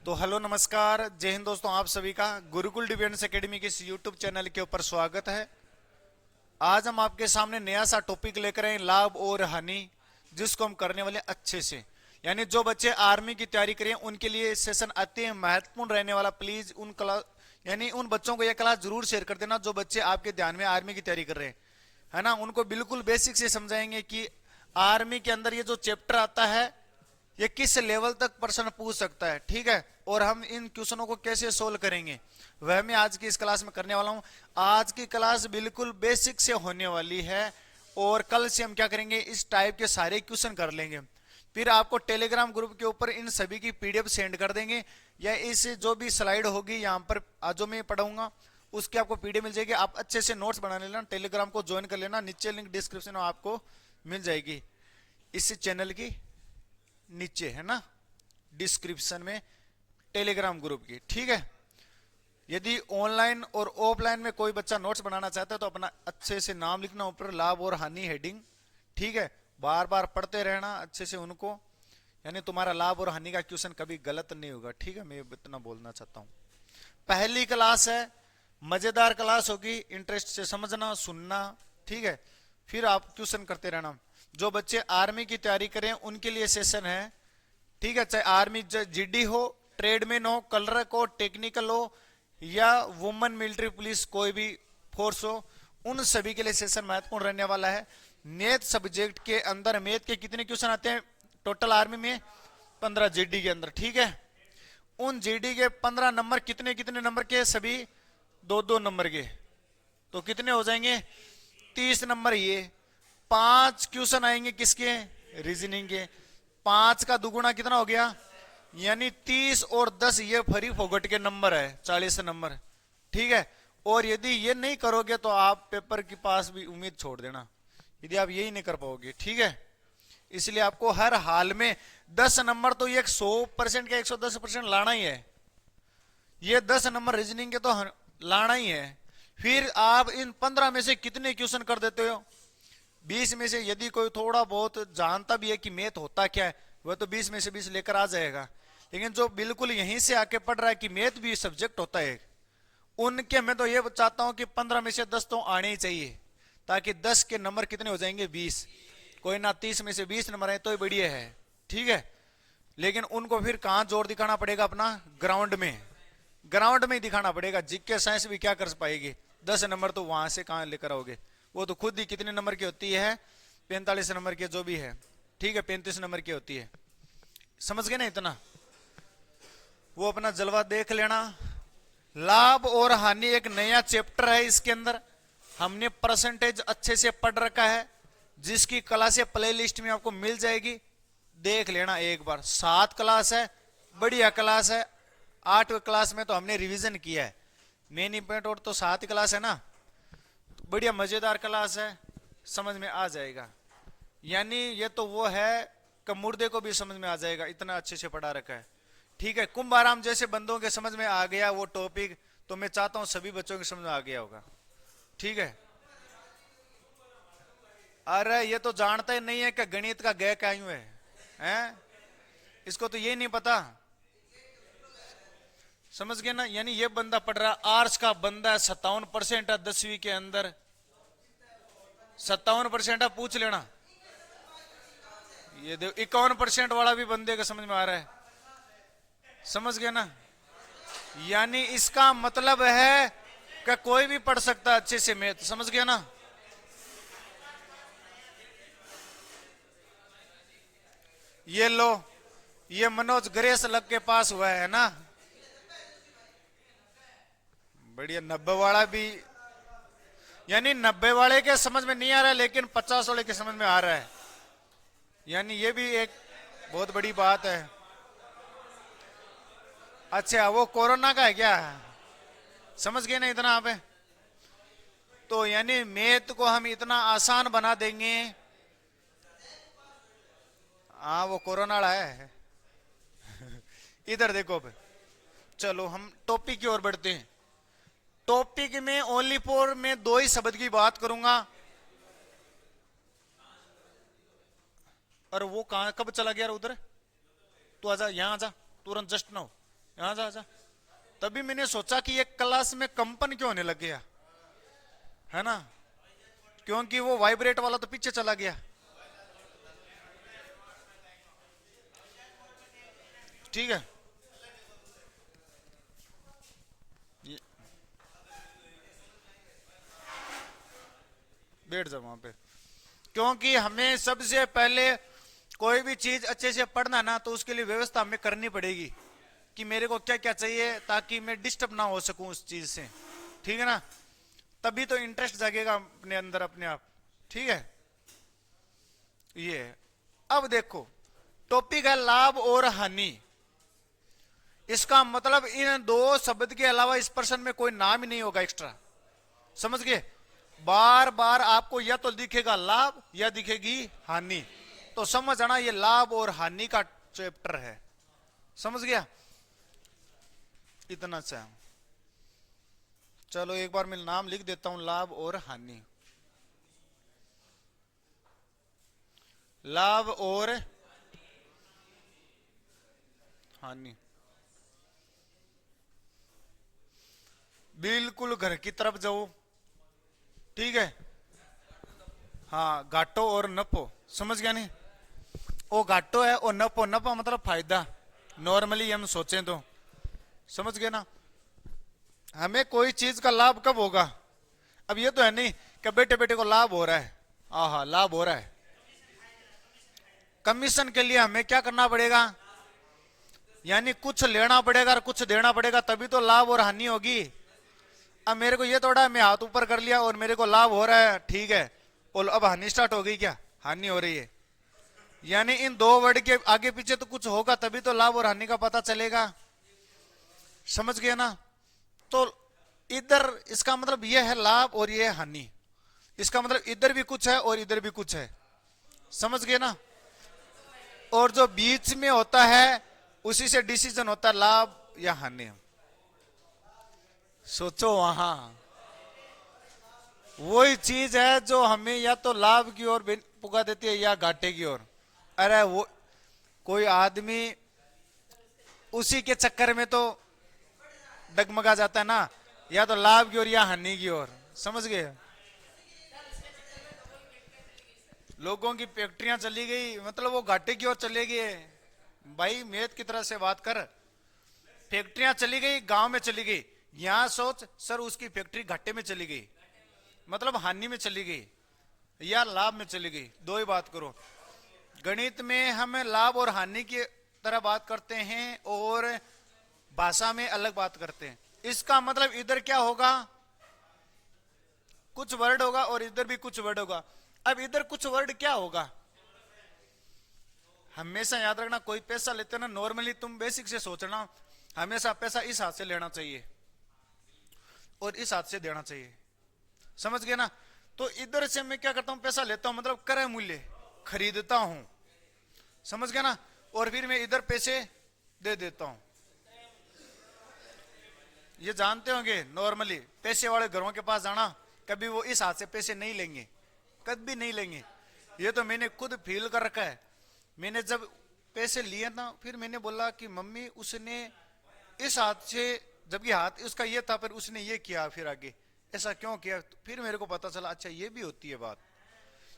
तो हेलो नमस्कार जय हिंद दोस्तों, आप सभी का गुरुकुल डिफेंस एकेडमी के इस यूट्यूब चैनल के ऊपर स्वागत है। आज हम आपके सामने नया सा टॉपिक लेकर आए, लाभ और हानि, जिसको हम करने वाले अच्छे से। यानी जो बच्चे आर्मी की तैयारी करें उनके लिए सेशन अति महत्वपूर्ण रहने वाला। प्लीज उन क्लास यानी उन बच्चों को यह क्लास जरूर शेयर कर देना जो बच्चे आपके ध्यान में आर्मी की तैयारी कर रहे हैं, है ना। उनको बिल्कुल बेसिक से समझाएंगे कि आर्मी के अंदर ये जो चैप्टर आता है ये किस लेवल तक प्रश्न पूछ सकता है, ठीक है। और हम इन क्वेश्चनों को कैसे सोल्व करेंगे वह मैं आज की इस क्लास में करने वाला हूं। आज की क्लास बिल्कुल बेसिक से होने वाली है और कल से हम क्या करेंगे, इस टाइप के सारे क्वेश्चन कर लेंगे। फिर आपको टेलीग्राम ग्रुप के ऊपर इन सभी की पीडीएफ सेंड कर देंगे, या इस जो भी स्लाइड होगी यहाँ पर जो मैं पढ़ाऊंगा उसकी आपको पीडीएफ मिल जाएगी। आप अच्छे से नोट्स बना लेना, टेलीग्राम को ज्वाइन कर लेना, नीचे लिंक डिस्क्रिप्शन में आपको मिल जाएगी, इस चैनल की नीचे है ना, डिस्क्रिप्शन में टेलीग्राम ग्रुप की, ठीक है। यदि ऑनलाइन और ऑफलाइन में कोई बच्चा नोट्स बनाना चाहता है तो अपना अच्छे से नाम लिखना ऊपर, लाभ और हानि हेडिंग, ठीक है। बार बार पढ़ते रहना अच्छे से उनको, यानी तुम्हारा लाभ और हानि का क्वेश्चन कभी गलत नहीं होगा, ठीक है। मैं इतना बोलना चाहता हूं। पहली क्लास है, मजेदार क्लास होगी, इंटरेस्ट से समझना सुनना, ठीक है। फिर आप क्वेश्चन करते रहना। जो बच्चे आर्मी की तैयारी करें उनके लिए सेशन है, ठीक है। चाहे आर्मी जीडी हो, ट्रेडमैन हो, क्लर्क हो, टेक्निकल हो, या वुमेन मिलिट्री पुलिस कोई भी फोर्स हो, उन सभी के लिए सेशन महत्वपूर्ण रहने वाला है। मैथ सब्जेक्ट के अंदर मैथ के कितने क्वेश्चन आते हैं टोटल आर्मी में? 15 जीडी के अंदर, ठीक है। उन जीडी के 15 नंबर कितने कितने नंबर के? सभी 2-2 नंबर के, तो कितने हो जाएंगे? 30 नंबर। ये 5 क्वेश्चन आएंगे किसके? रीजनिंग के। 5 का दुगुना कितना हो गया? यानी 30 और 10 ये फरी फोगट के नंबर है, 40 नंबर, ठीक है। और यदि ये नहीं करोगे तो आप पेपर के पास भी उम्मीद छोड़ देना, यदि आप यही नहीं कर पाओगे, ठीक है। इसलिए आपको हर हाल में 10 नंबर तो ये 100% का 110% लाना ही है। ये 10 नंबर रीजनिंग के तो लाना ही है। फिर आप इन 15 में से कितने क्वेश्चन कर देते हो? 20 में से यदि कोई थोड़ा बहुत जानता भी है कि मैथ होता क्या है, वह तो 20 में से 20 लेकर आ जाएगा। लेकिन जो बिल्कुल यहीं से आके पढ़ रहा है कि मैथ भी सब्जेक्ट होता है, उनके मैं तो ये चाहता हूं कि 15 में से 10 तो आने ही चाहिए, ताकि 10 के नंबर कितने हो जाएंगे? 20। कोई ना 30 में से 20 नंबर आए तो बढ़िया है, ठीक है। लेकिन उनको फिर कहां जोर दिखाना पड़ेगा? अपना ग्राउंड में, ग्राउंड में ही दिखाना पड़ेगा। जीके साइंस भी क्या कर पाएगी? 10 नंबर तो वहां से कहां लेकर आओगे? वो तो खुद ही कितने नंबर की होती है? 45 नंबर की जो भी है, ठीक है, 35 नंबर की होती है। समझ गए ना इतना? वो अपना जलवा देख लेना। लाभ और हानि एक नया चैप्टर है, इसके अंदर हमने परसेंटेज अच्छे से पढ़ रखा है, जिसकी क्लासें प्ले लिस्ट में आपको मिल जाएगी, देख लेना एक बार। 7 क्लास है, बढ़िया क्लास है। 8वीं क्लास में तो हमने रिवीजन किया है, मेन इंपॉर्टेंट और तो 7 क्लास है ना, बढ़िया मजेदार क्लास है, समझ में आ जाएगा। यानी ये तो वो है कि मुर्दे को भी समझ में आ जाएगा, इतना अच्छे से पढ़ा रखा है, ठीक है। कुंभाराम जैसे बंदों के समझ में आ गया वो टॉपिक, तो मैं चाहता हूं सभी बच्चों के समझ में आ गया होगा, ठीक है। अरे ये तो जानता ही नहीं है कि गणित का गै क्या है, इसको तो ये नहीं पता, समझ गए ना। यानी ये बंदा पढ़ रहा, आर्ट्स का बंदा 57% है 10वीं के अंदर, 57% है, पूछ लेना। ये देखो 51% वाला भी बंदे का समझ में आ रहा है, समझ गए ना। यानी इसका मतलब है कि कोई भी पढ़ सकता अच्छे से मैथ, समझ गया ना। ये लो, ये मनोज ग्रेस लग के पास हुआ है ना, बढ़िया। 90 वाला भी, यानी 90 वाले के समझ में नहीं आ रहा है, लेकिन 50 वाले के समझ में आ रहा है, यानी ये भी एक बहुत बड़ी बात है। अच्छा वो कोरोना का है क्या? समझ गए ना इतना आप? तो यानी मैथ को हम इतना आसान बना देंगे। हाँ वो कोरोना वाला है। इधर देखो, अब चलो हम टॉपिक की ओर बढ़ते हैं। टॉपिक में ओनली फोर में 2 ही शब्द की बात करूंगा। और वो कहां कब चला गया उधर? तू आजा, यहां आजा तुरंत, जस्ट नाउ यहाँ जा जा। तभी मैंने सोचा कि ये क्लास में कंपन क्यों होने लग गया, है ना, क्योंकि वो वाइब्रेट वाला तो पीछे चला गया। ठीक है, बैठ जाओ वहां पे। क्योंकि हमें सबसे पहले कोई भी चीज अच्छे से पढ़ना ना, तो उसके लिए व्यवस्था हमें करनी पड़ेगी कि मेरे को क्या क्या चाहिए, ताकि मैं डिस्टर्ब ना हो सकूं उस चीज से। ठीक है ना, तभी तो इंटरेस्ट जागेगा अपने अंदर अपने आप। ठीक है, ये है। अब देखो, टॉपिक है लाभ और हानि। इसका मतलब इन दो शब्द के अलावा इस पर्सन में कोई नाम ही नहीं होगा एक्स्ट्रा। समझ गए? बार बार आपको या तो दिखेगा लाभ या दिखेगी हानि। तो समझ आना, ये लाभ और हानि का चैप्टर है। समझ गया? इतना सा। चलो एक बार मैं नाम लिख देता हूं, लाभ और हानि। लाभ और हानि। बिल्कुल घर की तरफ जाओ। ठीक है, हाँ, घाटो और नफो। समझ गया नहीं? वो घाटो है और नफो, नफा मतलब फायदा। नॉर्मली हम सोचें तो, समझ गए ना, हमें कोई चीज का लाभ कब होगा? अब ये तो है नहीं कि बेटे बेटे को लाभ हो रहा है, हाँ लाभ हो रहा है। कमीशन के लिए हमें क्या करना पड़ेगा? यानी कुछ लेना पड़ेगा और कुछ देना पड़ेगा, तभी तो लाभ और हानि होगी। अब मेरे को ये थोड़ा मैं हाथ ऊपर कर लिया और मेरे को लाभ हो रहा है, ठीक है, और अब हानि स्टार्ट हो गई, क्या हानि हो रही है? यानी इन दो वर्ड के आगे पीछे तो कुछ होगा, तभी तो लाभ और हानि का पता चलेगा। समझ गए ना? तो इधर इसका मतलब ये है लाभ और ये है हानि। इसका मतलब इधर भी कुछ है और इधर भी कुछ है। समझ गए ना? और जो बीच में होता है उसी से डिसीजन होता है लाभ या हानि। सोचो, वहां वही चीज है जो हमें या तो लाभ की ओर पुगा देती है या घाटे की ओर। अरे वो कोई आदमी उसी के चक्कर में तो डगमगा जाता है ना, या तो लाभ की ओर या हानि की ओर। समझ गए? लोगों की फैक्ट्रियां चली गई, मतलब वो घाटे की ओर चले गए। भाई मेद की तरह से बात कर, फैक्ट्रियां चली गई, गांव में चली गई। यहां सोच सर, उसकी फैक्ट्री घाटे में चली गई, मतलब हानि में चली गई या लाभ में चली गई, दो ही बात करो। गणित में हम लाभ और हानि की तरह बात करते हैं और भाषा में अलग बात करते हैं। इसका मतलब इधर क्या होगा, कुछ वर्ड होगा और इधर भी कुछ वर्ड होगा। अब इधर कुछ वर्ड क्या होगा? हमेशा याद रखना, कोई पैसा लेते ना, नॉर्मली तुम बेसिक से सोचना, हमेशा पैसा इस हाथ से लेना चाहिए और इस हाथ से देना चाहिए। समझ गए ना? तो इधर से मैं क्या करता हूं, पैसा लेता हूं, मतलब क्रय मूल्य खरीदता हूं। समझ गया ना? और फिर मैं इधर पैसे दे देता हूं। ये जानते होंगे, नॉर्मली पैसे वाले घरों के पास जाना, कभी वो इस हाथ से पैसे नहीं लेंगे, कभी नहीं लेंगे। ये तो मैंने खुद फील कर रखा है। मैंने जब पैसे लिए ना, फिर मैंने बोला कि मम्मी उसने इस हाथ से, जबकि हाथ उसका ये था, फिर उसने ये किया, फिर आगे ऐसा क्यों किया? तो फिर मेरे को पता चला, अच्छा ये भी होती है बात।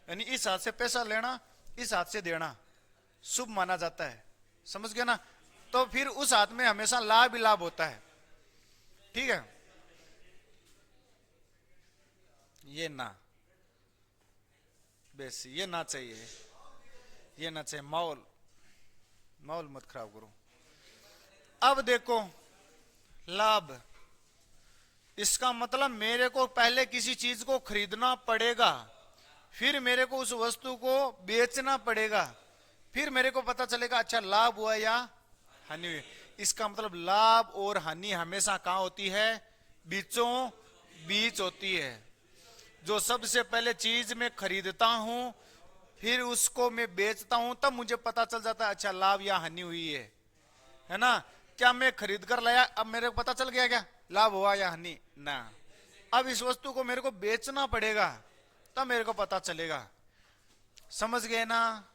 यानी इस हाथ से पैसा लेना, इस हाथ से देना शुभ माना जाता है। समझ गया ना? तो फिर उस हाथ में हमेशा लाभ ही लाभ होता है। ठीक है, ये ना, बस ये ना चाहिए, ये ना चाहिए। माहौल माहौल मत खराब करो। अब देखो, लाभ, इसका मतलब मेरे को पहले किसी चीज को खरीदना पड़ेगा, फिर मेरे को उस वस्तु को बेचना पड़ेगा, फिर मेरे को पता चलेगा अच्छा लाभ हुआ या हानि हुई। इसका मतलब लाभ और हानि हमेशा कहां होती है? बीचों बीच होती है। जो सबसे पहले चीज मैं खरीदता हूं, फिर उसको मैं बेचता हूं, तब मुझे पता चल जाता है अच्छा लाभ या हानि हुई है ना? क्या मैं खरीद कर लाया, अब मेरे को पता चल गया क्या लाभ हुआ या हानि? ना, अब इस वस्तु को मेरे को बेचना पड़ेगा, तब मेरे को पता चलेगा। समझ गए ना?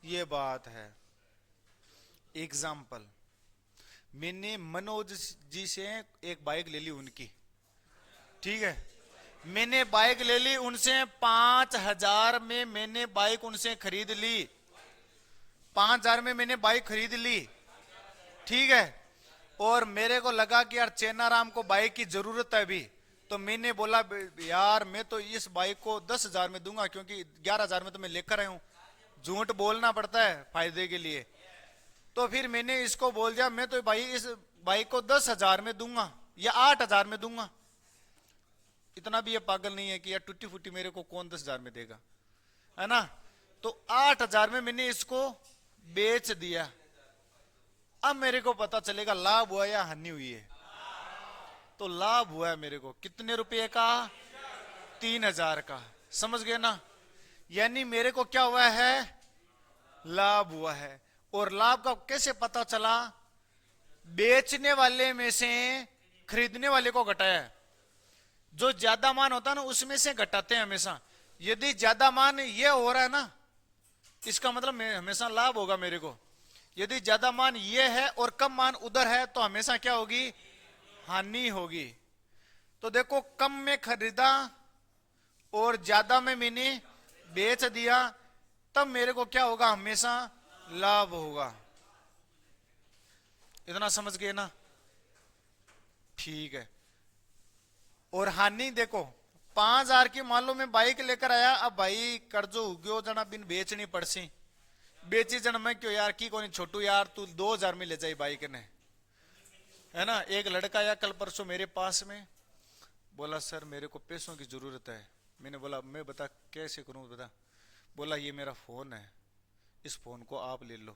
ये बात है। एग्जाम्पल, मैंने मनोज जी से एक बाइक ले ली उनकी, ठीक है। मैंने बाइक ले ली उनसे 5,000 में मैंने बाइक उनसे खरीद ली, 5,000 में मैंने बाइक खरीद ली, ठीक है। और मेरे को लगा कि यार चेनाराम को बाइक की जरूरत है अभी, तो मैंने बोला यार मैं तो इस बाइक को 10,000 में दूंगा, क्योंकि 11,000 में तो मैं लेकर आया हूं, झूठ बोलना पड़ता है फायदे के लिए। तो फिर मैंने इसको बोल दिया मैं तो भाई इस बाइक को 10,000 में दूंगा या 8,000 में दूंगा। इतना भी ये पागल नहीं है कि यार टूटी फूटी मेरे को कौन 10,000 में देगा, है ना। तो 8,000 में मैंने इसको बेच दिया। अब मेरे को पता चलेगा लाभ हुआ या हानि हुई है। तो लाभ हुआ है मेरे को, कितने रुपए का? 3,000 का, समझ गए ना। यानी मेरे को क्या हुआ है? लाभ हुआ है। और लाभ का कैसे पता चला? बेचने वाले में से खरीदने वाले को घटाया। जो ज्यादा मान होता है ना उसमें से घटाते हैं हमेशा। यदि ज्यादा मान ये हो रहा है ना, इसका मतलब हमेशा लाभ होगा मेरे को। यदि ज्यादा मान ये है और कम मान उधर है तो हमेशा क्या होगी? हानि होगी। तो देखो कम में खरीदा और ज्यादा में मैंने बेच दिया, तब मेरे को क्या होगा? हमेशा लाभ होगा। इतना समझ गए ना? ठीक है। और हानि देखो 5,000 की मान लो मैं बाइक लेकर आया, अब भाई कर्जो उग्यो जना बिन बेचनी पड़सी, बेची जन मैं क्यों यार की कोनी छोटू यार तू 2,000 में ले जाई बाइक ने, है ना। एक लड़का आया कल परसों मेरे पास में, बोला सर मेरे को पैसों की जरूरत है। मैंने बोला मैं बता कैसे करूं बता। बोला ये मेरा फोन है, इस फोन को आप ले लो।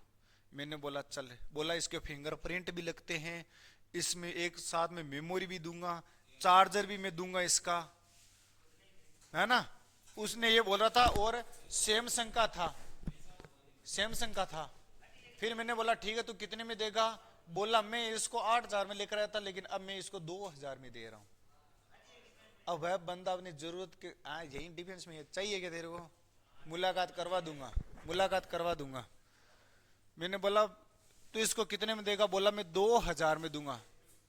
मैंने बोला चल। बोला इसके फिंगरप्रिंट भी लगते हैं, इसमें एक साथ में मेमोरी भी दूंगा, चार्जर भी मैं दूंगा इसका, है ना। उसने ये बोल रहा था और सैमसंग का था, सैमसंग का था। फिर मैंने बोला ठीक है तू कितने में देगा? बोला मैं इसको 8,000 में लेकर आया था लेकिन अब मैं इसको 2,000 में दे रहा हूं। अब वह बंदा अपनी जरूरत के यही डिफेंस में चाहिए क्या तेरे को? मुलाकात करवा दूंगा, मुलाकात करवा दूंगा। मैंने बोला तू इसको कितने में देगा? बोला मैं 2,000 में दूंगा।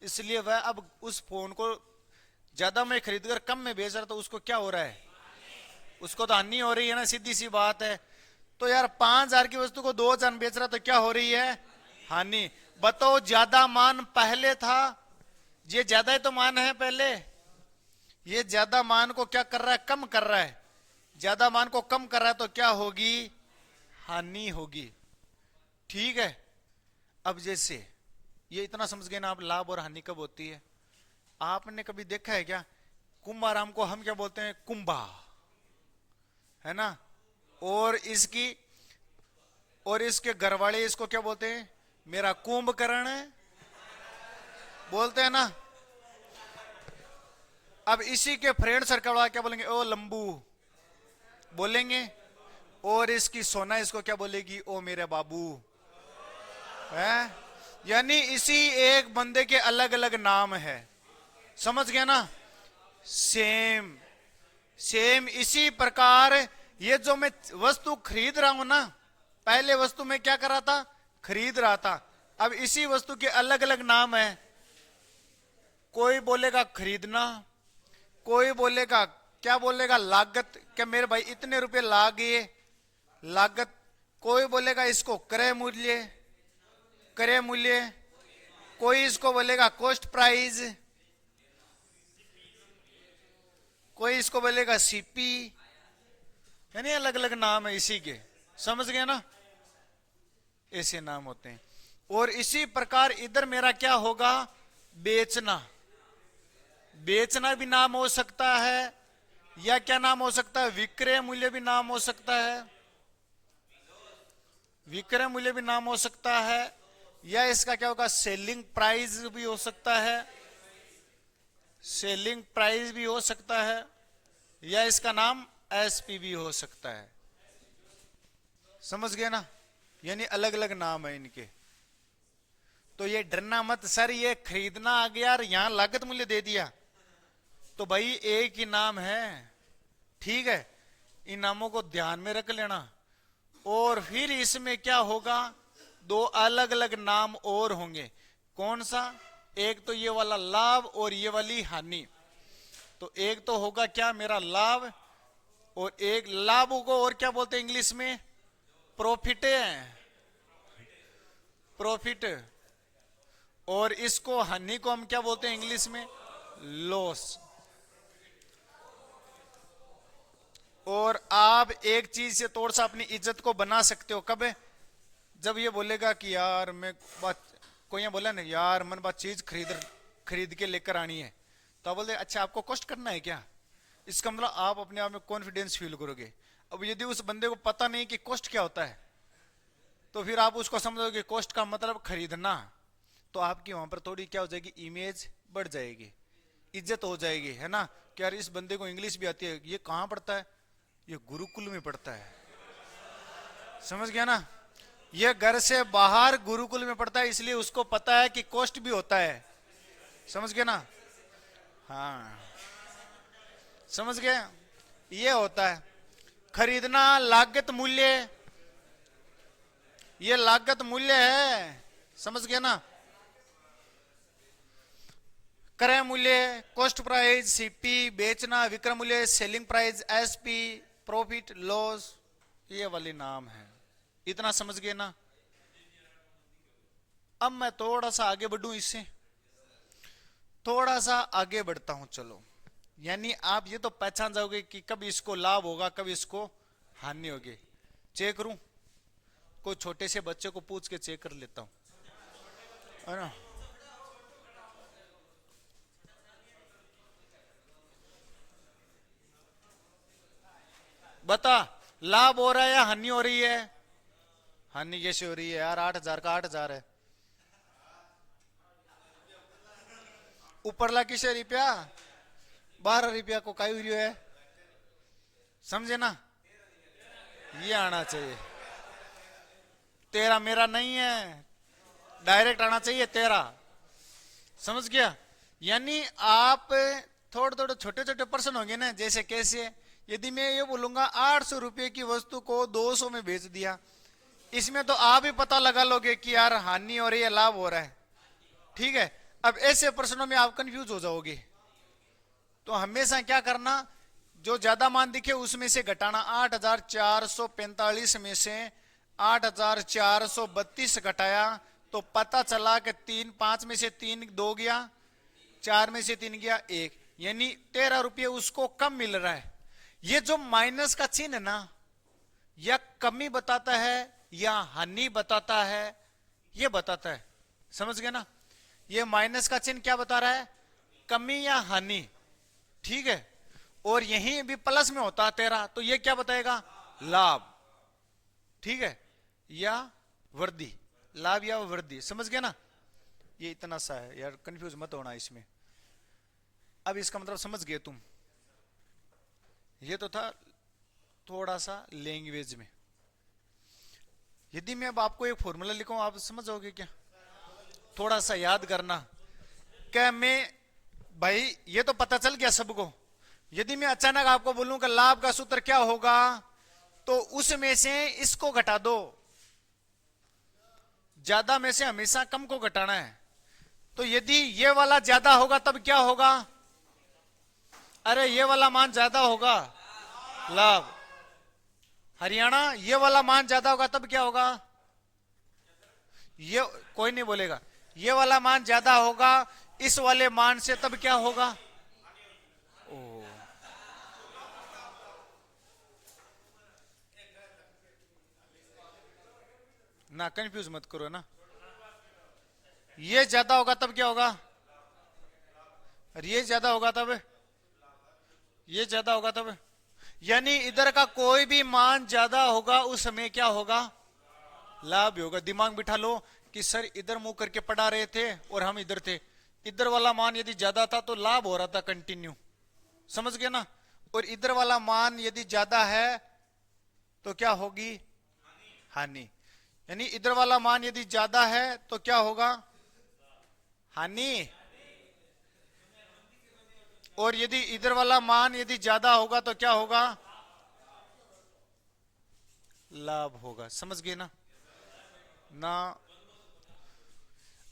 इसलिए वह अब उस फोन को ज्यादा में खरीदकर कम में बेच रहा, तो उसको क्या हो रहा है? उसको तो हानि हो रही है ना, सीधी सी बात है। तो यार 5,000 की वस्तु को 2,000 बेच रहा, तो क्या हो रही है? हानि। बताओ ज्यादा मान पहले था, ये ज्यादा ही तो मान है पहले, ये ज्यादा मान को क्या कर रहा है? कम कर रहा है। ज्यादा मान को कम कर रहा है तो क्या होगी? हानि होगी। ठीक है। अब जैसे ये इतना समझ गए ना आप, लाभ और हानि कब होती है? आपने कभी देखा है क्या? कुंभाराम को हम क्या बोलते हैं? कुंभा, है ना। और इसके घरवाले इसको क्या बोलते हैं? मेरा कुंभकर्ण बोलते हैं ना। अब इसी के फ्रेंड सर्कल वाला क्या बोलेंगे? ओ लंबू बोलेंगे। और इसकी सोना इसको क्या बोलेगी? ओ मेरे बाबू, है। यानी इसी एक बंदे के अलग अलग नाम है, समझ गया ना। सेम सेम इसी प्रकार ये जो मैं वस्तु खरीद रहा हूं ना, पहले वस्तु में क्या कर रहा था? खरीद रहा था। अब इसी वस्तु के अलग अलग नाम है। कोई बोलेगा खरीदना, कोई बोलेगा क्या बोलेगा? लागत, क्या मेरे भाई इतने रुपए लागे लागत। कोई बोलेगा इसको क्रय मूल्य, क्रय मूल्य। कोई इसको बोलेगा कॉस्ट प्राइस, कोई इसको बोलेगा सीपी। यानी अलग अलग नाम है इसी के, समझ गए ना। ऐसे नाम होते हैं। और इसी प्रकार इधर मेरा क्या होगा? बेचना। बेचना भी नाम हो सकता है, या क्या नाम हो सकता है? विक्रय मूल्य भी नाम हो सकता है, विक्रय मूल्य भी नाम हो सकता है। या इसका क्या होगा? सेलिंग प्राइस भी हो सकता है, सेलिंग प्राइस भी हो सकता है। या इसका नाम एसपी भी हो सकता है, समझ गए ना। यानी अलग अलग नाम है इनके। तो ये डरना मत सर ये खरीदना आ गया और यहां लागत मूल्य दे दिया, तो भाई एक ही नाम है, ठीक है। इन नामों को ध्यान में रख लेना। और फिर इसमें क्या होगा? दो अलग अलग नाम और होंगे। कौन सा? एक तो ये वाला लाभ और ये वाली हानि। तो एक तो होगा क्या मेरा लाभ, और एक लाभ को और क्या बोलते हैं इंग्लिश में? प्रॉफिट है, प्रॉफिट। और इसको हानि को हम क्या बोलते हैं इंग्लिश में? लॉस। और आप एक चीज से थोड़ा सा अपनी इज्जत को बना सकते हो, कब? जब ये बोलेगा कि यार मैं बात, कोई ये बोला ना यार मन बात चीज खरीद के लेकर आनी है, तो आप बोलते अच्छा आपको कॉस्ट करना है क्या? इसका मतलब आप अपने आप में कॉन्फिडेंस फील करोगे। अब यदि उस बंदे को पता नहीं कि कॉस्ट क्या होता है, तो फिर आप उसको समझोगे कॉस्ट का मतलब खरीदना, तो आपकी वहां पर थोड़ी क्या हो जाएगी? इमेज बढ़ जाएगी, इज्जत हो जाएगी, है ना? कि यार इस बंदे को इंग्लिश भी आती है, ये कहां पढ़ता है? ये गुरुकुल में पढ़ता है। समझ गया ना? ये घर से बाहर गुरुकुल में पढ़ता है, इसलिए उसको पता है कि कॉस्ट भी होता है। समझ गया ना? हाँ, समझ गए? ये होता है खरीदना, लागत मूल्य, ये लागत मूल्य है। समझ गया ना? क्रय मूल्य, कॉस्ट प्राइस, सीपी, बेचना, विक्रय मूल्य, selling price, SP, profit loss, ये वाले नाम है। इतना समझ गए ना? अब मैं थोड़ा सा आगे बढ़ूं, इससे थोड़ा सा आगे बढ़ता हूं, चलो। यानी आप ये तो पहचान जाओगे कि कब इसको लाभ होगा, कब इसको हानि होगी। चेक करूं? कोई छोटे से बच्चे को पूछ के चेक कर लेता हूं, है ना? बता, लाभ हो रहा है या हानि हो रही है? हानि कैसे हो रही है यार? 8,000 का 8,000 है। ऊपरला किसे रुपया? 12 रुपया को काई हुई है? समझे ना? ये आना चाहिए। तेरा मेरा नहीं है, डायरेक्ट आना चाहिए तेरा। समझ गया? यानी आप थोड़े थोड़े छोटे छोटे पर्सन होंगे ना, जैसे कैसे? यदि मैं ये बोलूंगा 800 रुपये की वस्तु को 200 में बेच दिया, इसमें तो आप ही पता लगा लोगे कि यार हानि हो रही है, लाभ हो रहा है। ठीक है? अब ऐसे प्रश्नों में आप कंफ्यूज हो जाओगे, तो हमेशा क्या करना, जो ज्यादा मान दिखे उसमें से घटाना। 8,445 में से 8,432 घटाया तो पता चला कि 5 में से 3 2 गया, 4 में से 3 गया 1, यानी 13 रुपये उसको कम मिल रहा है। ये जो माइनस का चिन्ह है ना, या कमी बताता है या हानि बताता है, ये बताता है। समझ गए ना? ये माइनस का चिन्ह क्या बता रहा है? कमी या हानि। ठीक है? और यहीं भी प्लस में होता 13, तो ये क्या बताएगा? लाभ। ठीक है? या वृद्धि, लाभ या वृद्धि। समझ गए ना? ये इतना सा है यार, कंफ्यूज मत होना इसमें। अब इसका मतलब समझ गए तुम? ये तो था थोड़ा सा लैंग्वेज में। यदि मैं अब आपको एक फॉर्मूला लिखूं, आप समझोगे क्या? थोड़ा सा याद करना। क्या मैं, भाई ये तो पता चल गया सबको। यदि मैं अचानक आपको बोलूं कि लाभ का सूत्र क्या होगा, तो उसमें से इसको घटा दो। ज्यादा में से हमेशा कम को घटाना है। तो यदि ये वाला ज्यादा होगा तब क्या होगा? अरे ये वाला मान ज्यादा होगा, लाभ। हरियाणा, ये वाला मान ज्यादा होगा तब क्या होगा? ये कोई नहीं बोलेगा। ये वाला मान ज्यादा होगा इस वाले मान से, तब क्या होगा? ओ, ना कंफ्यूज मत करो ना। ये ज्यादा होगा तब क्या होगा? और ये ज्यादा होगा तब, ये ज्यादा होगा तब, यानी इधर का कोई भी मान ज्यादा होगा उस समय क्या होगा? लाभ होगा। दिमाग बिठा लो कि सर इधर मुंह करके पढ़ा रहे थे और हम इधर थे, इधर वाला मान यदि ज्यादा था तो लाभ हो रहा था कंटिन्यू। समझ गए ना? और इधर वाला मान यदि ज्यादा है तो क्या होगी? हानि। यानी इधर वाला मान यदि ज्यादा है तो क्या होगा? हानि। और यदि इधर वाला मान यदि ज्यादा होगा तो क्या होगा? लाभ होगा। समझ गए ना? ना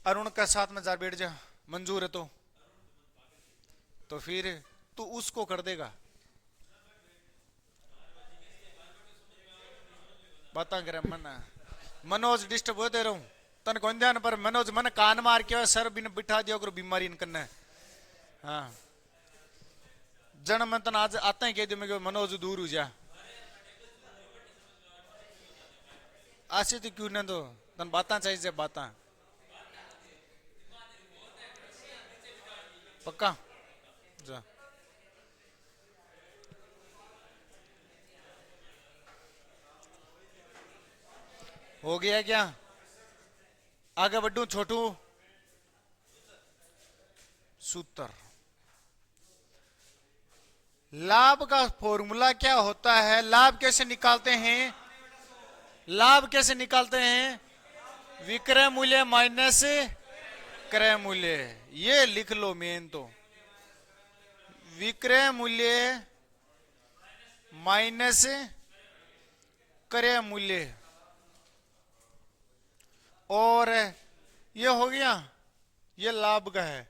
अरुण का साथ में जा बैठ जा, मंजूर है तो फिर तू उसको कर देगा। बात करे मन मनोज डिस्टर्ब होते रहूं तन कौन ध्यान पर मनोज मन कान मार के सर बिन बिठा दिया करो बीमारी इनकन। हाँ जन मैं तन आज आता ही कह दू मैं मनोज दूर हो जा आसे तो क्यों ना तो तन बात चाहिए बात पक्का जा हो गया क्या आगे बढ़ू छोटू सूत्र लाभ का फॉर्मूला क्या होता है लाभ कैसे निकालते हैं लाभ कैसे निकालते हैं विक्रय मूल्य माइनस क्रय मूल्य ये लिख लो मेन तो विक्रय मूल्य माइनस क्रय मूल्य और ये हो गया ये लाभ का है।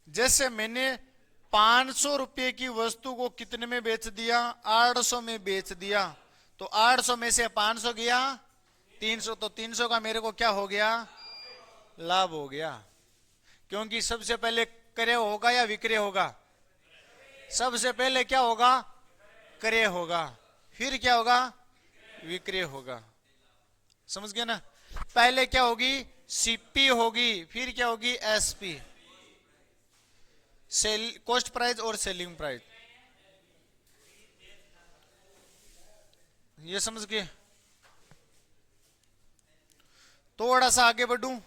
जैसे मैंने 500 रुपए की वस्तु को कितने में बेच दिया 800 में बेच दिया तो 800 में से 500 गया 300 तो 300 का मेरे को क्या हो गया लाभ हो गया क्योंकि सबसे पहले क्रय होगा या विक्रय होगा सबसे पहले क्या होगा क्रय होगा फिर क्या होगा विक्रय होगा समझ गए ना पहले क्या होगी सीपी होगी फिर क्या होगी एसपी सेल कॉस्ट प्राइस और सेलिंग प्राइस ये समझ गए। थोड़ा सा आगे बढ़ूं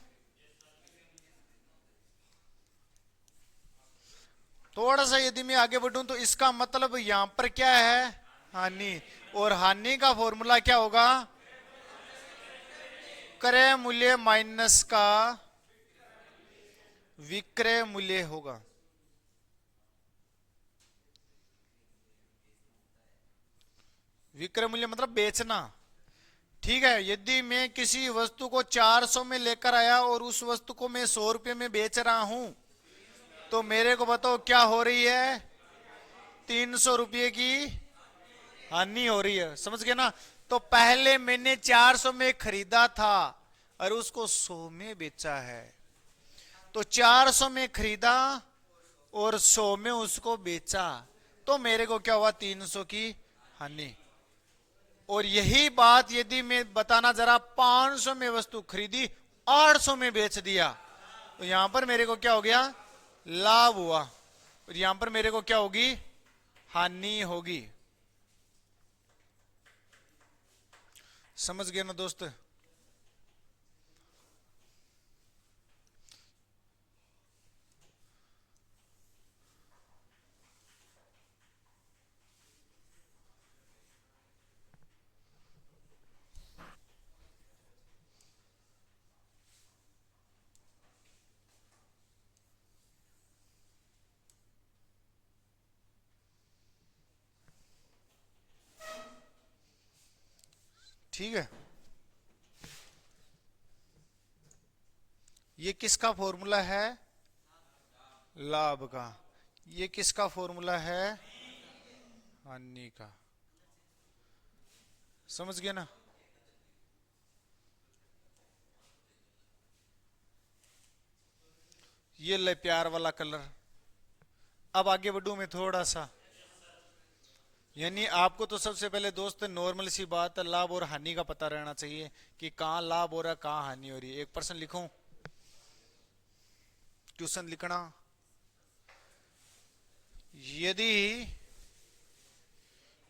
थोड़ा सा यदि मैं आगे बढ़ूं तो इसका मतलब यहां पर क्या है हानि और हानि का फॉर्मूला क्या होगा क्रय मूल्य माइनस का विक्रय मूल्य होगा। विक्रय मूल्य मतलब बेचना ठीक है यदि मैं किसी वस्तु को 400 में लेकर आया और उस वस्तु को मैं 100 रुपए में बेच रहा हूं तो मेरे को बताओ क्या हो रही है 300 रुपये की हानि हो रही है समझ गए ना। तो पहले मैंने 400 में खरीदा था और उसको 100 में बेचा है तो 400 में खरीदा और 100 में उसको बेचा तो मेरे को क्या हुआ 300 की हानि। और यही बात यदि मैं बताना जरा 500 में वस्तु खरीदी 800 में बेच दिया तो यहां पर मेरे को क्या हो गया लाभ हुआ और यहां पर मेरे को क्या होगी हानि होगी। समझ गए ना दोस्त ठीक है। ये किसका फॉर्मूला है लाभ का ये किसका फॉर्मूला है हानि का समझ गए ना। ये ले प्यार वाला कलर। अब आगे बढ़ूं मैं थोड़ा सा यानी आपको तो सबसे पहले दोस्त नॉर्मल सी बात लाभ और हानि का पता रहना चाहिए कि कहां लाभ हो रहा है कहां हानि हो रही है। एक प्रश्न लिखूं ट्यूशन लिखना यदि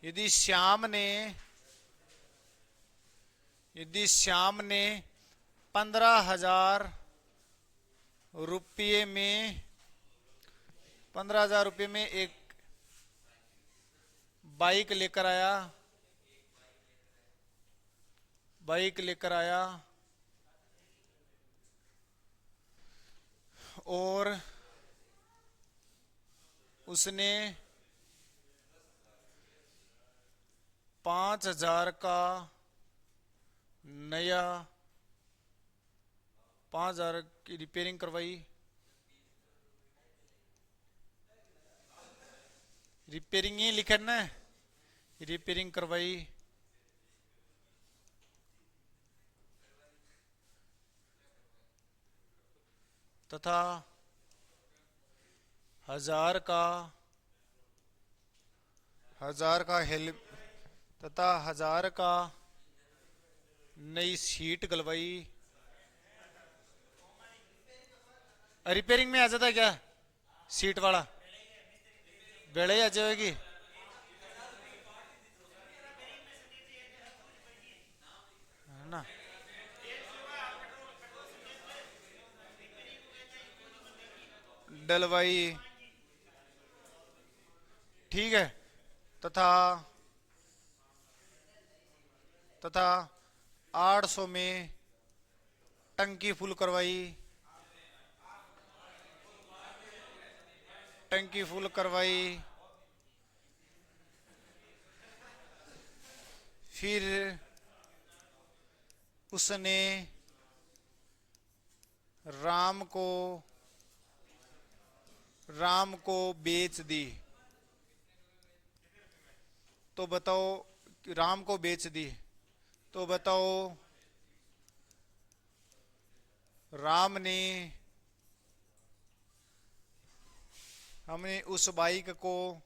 यदि श्याम ने 15,000 रुपये में 15,000 रुपये में एक बाइक लेकर आया और उसने 5,000 का नया 5,000 की रिपेयरिंग करवाई, रिपेयरिंग ही लिखना है, रिपेयरिंग करवाई, तथा 1,000 का हेल्प तथा 1,000 का नई सीट गलवाई। रिपेयरिंग में आ जाता है क्या सीट वाला, बेड़े आ जाएगी। है ना, डलवाई, ठीक है। तथा तथा 800 में टंकी फुल करवाई, टंकी फुल करवाई। फिर उसने राम को बेच दी। तो बताओ, राम को बेच दी, तो बताओ राम ने हमने उस बाइक को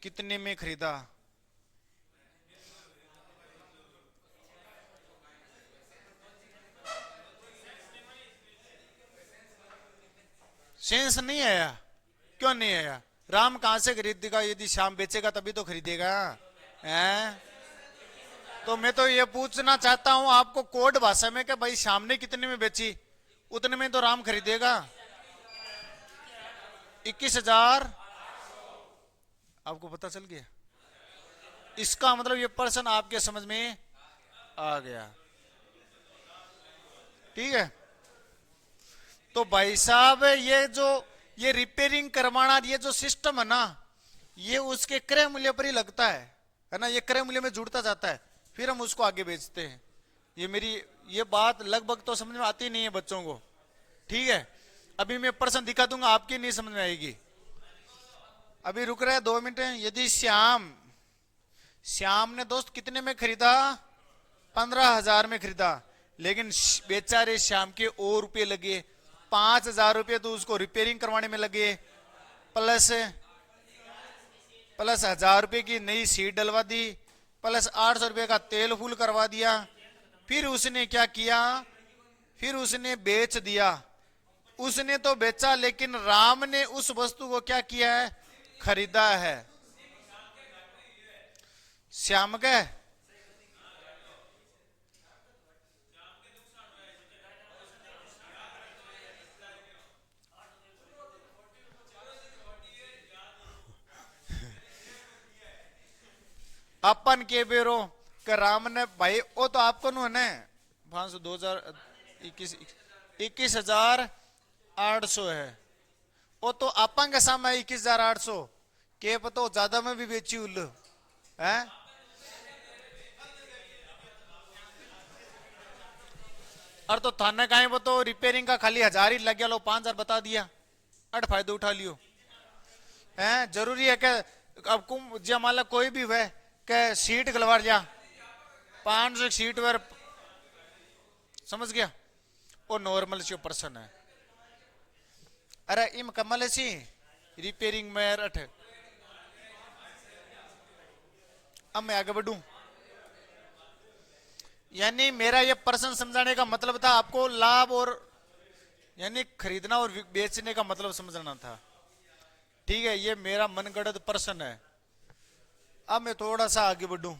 कितने में खरीदा। सेंस नहीं आया, क्यों नहीं आया? राम कहां से खरीदेगा? यदि श्याम बेचेगा तभी तो खरीदेगा, हैं? तो मैं तो ये पूछना चाहता हूं आपको कोड भाषा में कि भाई श्याम ने कितने में बेची, उतने में तो राम खरीदेगा। 21,000। आपको पता चल गया? इसका मतलब ये प्रश्न आपके समझ में आ गया, ठीक है। तो भाई साहब ये रिपेयरिंग करवाना, ये जो सिस्टम है ना, ये उसके क्रय मूल्य पर ही लगता है ना, ये क्रय मूल्य में जुड़ता जाता है, फिर हम उसको आगे बेचते हैं। ये बात लगभग तो समझ में आती नहीं है बच्चों को, ठीक है। अभी मैं प्रश्न दिखा दूंगा, आपकी नहीं समझ में आएगी। अभी रुक रहे 2 मिनट। यदि श्याम ने दोस्त कितने में खरीदा? 15,000 में खरीदा, लेकिन बेचारे श्याम के और रुपए लगे, 5,000 रुपये तो उसको रिपेयरिंग करवाने में लगे, प्लस 1,000 रुपये की नई सीट डलवा दी, प्लस 800 रुपये का तेल फुल करवा दिया। फिर उसने क्या किया? फिर उसने बेच दिया। उसने तो बेचा, लेकिन राम ने उस वस्तु को क्या किया है? खरीदा है। श्याम के अपन के बेरो के राम ने भाई, वो तो आपको नु है 500 21,800 है, वो तो अपन के सामने 21,800 के पतो ज्यादा में भी बेची उल्लू है। और तो थाने का वो तो रिपेयरिंग का खाली 1,000 ही लग गया, लो 5,000 बता दिया, अट फायदा उठा लियो है। जरूरी है कि अब कुम जमाला कोई भी हुए के सीट गलवार जा 500 सीट वर, समझ गया? वो नॉर्मल सी पर्सन है। अरे इम कमल सी रिपेयरिंग में अठ। अब मैं आगे बढ़ूं, यानी मेरा ये प्रश्न समझाने का मतलब था आपको लाभ और यानी खरीदना और बेचने का मतलब समझना था, ठीक है। ये मेरा मनगढ़ंत प्रश्न है। अब मैं थोड़ा सा आगे बढ़ूं।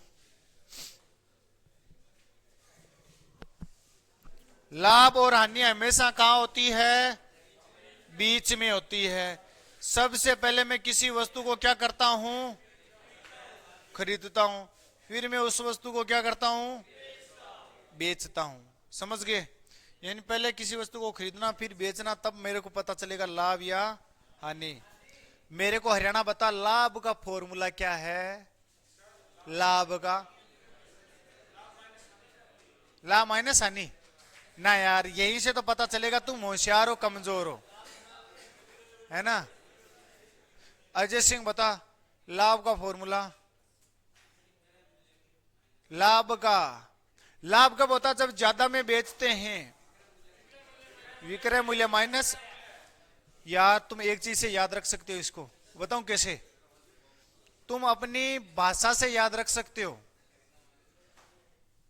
लाभ और हानि हमेशा कहां होती है? बीच में होती है। सबसे पहले मैं किसी वस्तु को क्या करता हूं? खरीदता हूं, फिर मैं उस वस्तु को क्या करता हूं? बेचता हूं। समझ गए? यानी पहले किसी वस्तु को खरीदना फिर बेचना, तब मेरे को पता चलेगा लाभ या हानि। मेरे को हरियाणा बता, लाभ का फॉर्मूला क्या है? लाभ का लाभ माइनस हानि ना यार, यहीं से तो पता चलेगा तुम होशियार हो कमजोर हो, है ना। अजय सिंह बता लाभ का फॉर्मूला। लाभ का, लाभ कब होता है? जब ज्यादा में बेचते हैं, विक्रय मूल्य माइनस। यार तुम एक चीज से याद रख सकते हो इसको, बताऊं कैसे? तुम अपनी भाषा से याद रख सकते हो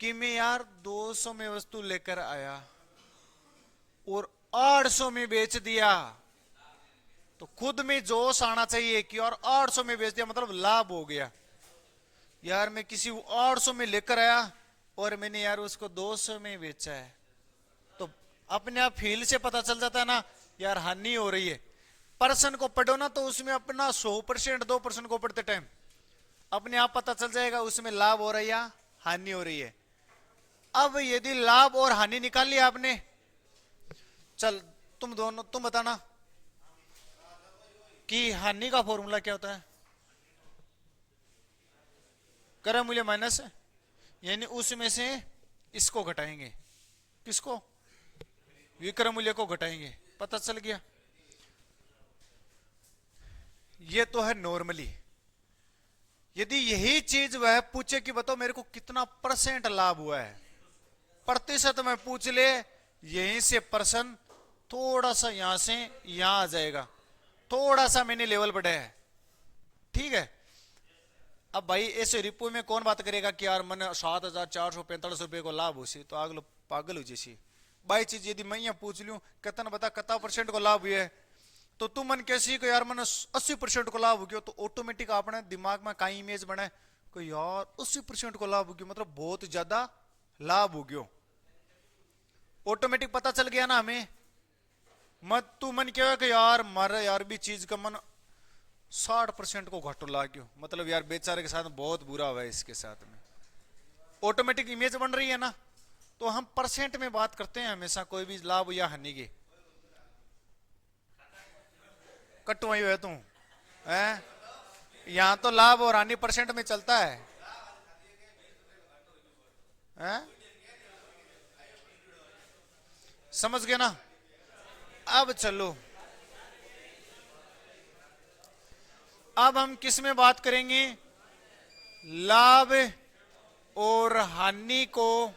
कि मैं यार 200 में वस्तु लेकर आया और 800 में बेच दिया, तो खुद में जोश आना चाहिए कि और 800 में बेच दिया मतलब लाभ हो गया। यार मैं किसी 800 में लेकर आया और मैंने यार उसको 200 में बेचा है, तो अपने आप फील से पता चल जाता है ना यार हानि हो रही है। पर्सन को पढ़ो ना तो उसमें अपना 100% 2% को पढ़ते टाइम अपने आप पता चल जाएगा उसमें लाभ हो रहा है या हानि हो रही है। अब यदि लाभ और हानि निकाल लिया आपने, चल तुम दोनों तुम बताना कि हानि का फॉर्मूला क्या होता है? क्रय मूल्य माइनस, यानी उसमें से इसको घटाएंगे, किसको? विक्रय मूल्य को घटाएंगे, पता चल गया। ये तो है नॉर्मली। यदि यही चीज वह पूछे कि बताओ मेरे को कितना परसेंट लाभ हुआ है, प्रतिशत में पूछ ले, यहीं से पर्सन थोड़ा सा यहां से यहां आ जाएगा, थोड़ा सा मैंने लेवल बढ़ाया है, ठीक है। अब भाई ऐसे रिपो में कौन बात करेगा कि यार मैंने 7,445 रुपए को लाभ हो सी, तो आग लो पागल हो जैसी। बाई चीज यदि मैं यहाँ पूछ लूं कितना बता कितना परसेंट को लाभ हुआ है, तो तुम मन कैसी को यार मैंने 80% को लाभ हो गया, तो ऑटोमेटिक अपने दिमाग में कई इमेज बने को यार 80% को लाभ हो गया मतलब बहुत ज्यादा लाभ हो गया, ऑटोमेटिक पता चल गया ना हमें। मत तू मन क्या कि यार मारे यार भी चीज का मन 60% को घटो ला गयो, मतलब यार बेचारे के साथ बहुत बुरा हुआ है, इसके साथ में ऑटोमेटिक इमेज बन रही है ना। तो हम परसेंट में बात करते हैं हमेशा कोई भी लाभ या हानि की। कट्टू आई है तू है, यहां तो लाभ और हानि परसेंट में चलता है, है? समझ गए ना। अब चलो, अब हम किस में बात करेंगे? लाभ और हानि को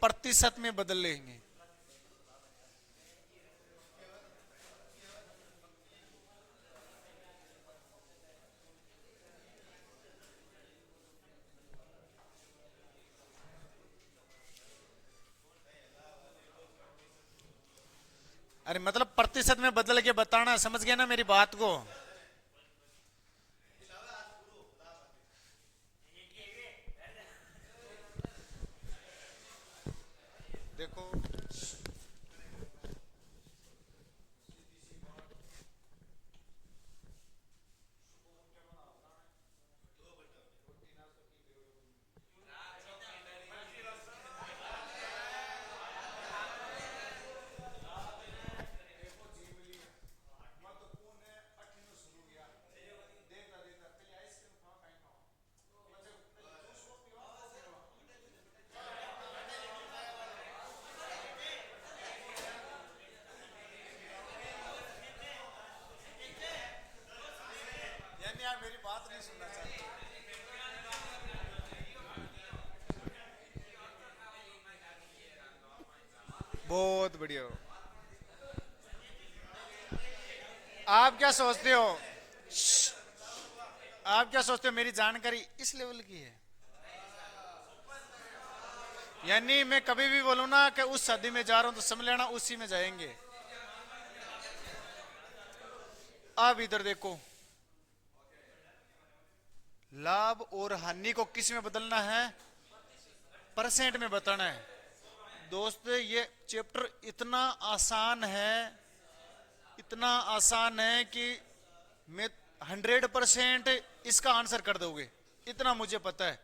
प्रतिशत में बदल लेंगे। अरे मतलब प्रतिशत में बदल के बताना, समझ गया ना मेरी बात को? देखो यानी आप मेरी बात नहीं सुनना चाहते। बहुत बढ़िया। आप क्या सोचते हो? आप क्या सोचते हो मेरी जानकारी इस लेवल की है? यानी मैं कभी भी बोलूं ना कि उस शादी में जा रहा हूं तो समझ लेना उसी में जाएंगे। अब इधर देखो, लाभ और हानि को किस में बदलना है? परसेंट में बताना है। दोस्तों ये चैप्टर इतना आसान है, इतना आसान है कि मैं 100% इसका आंसर कर दोगे, इतना मुझे पता है।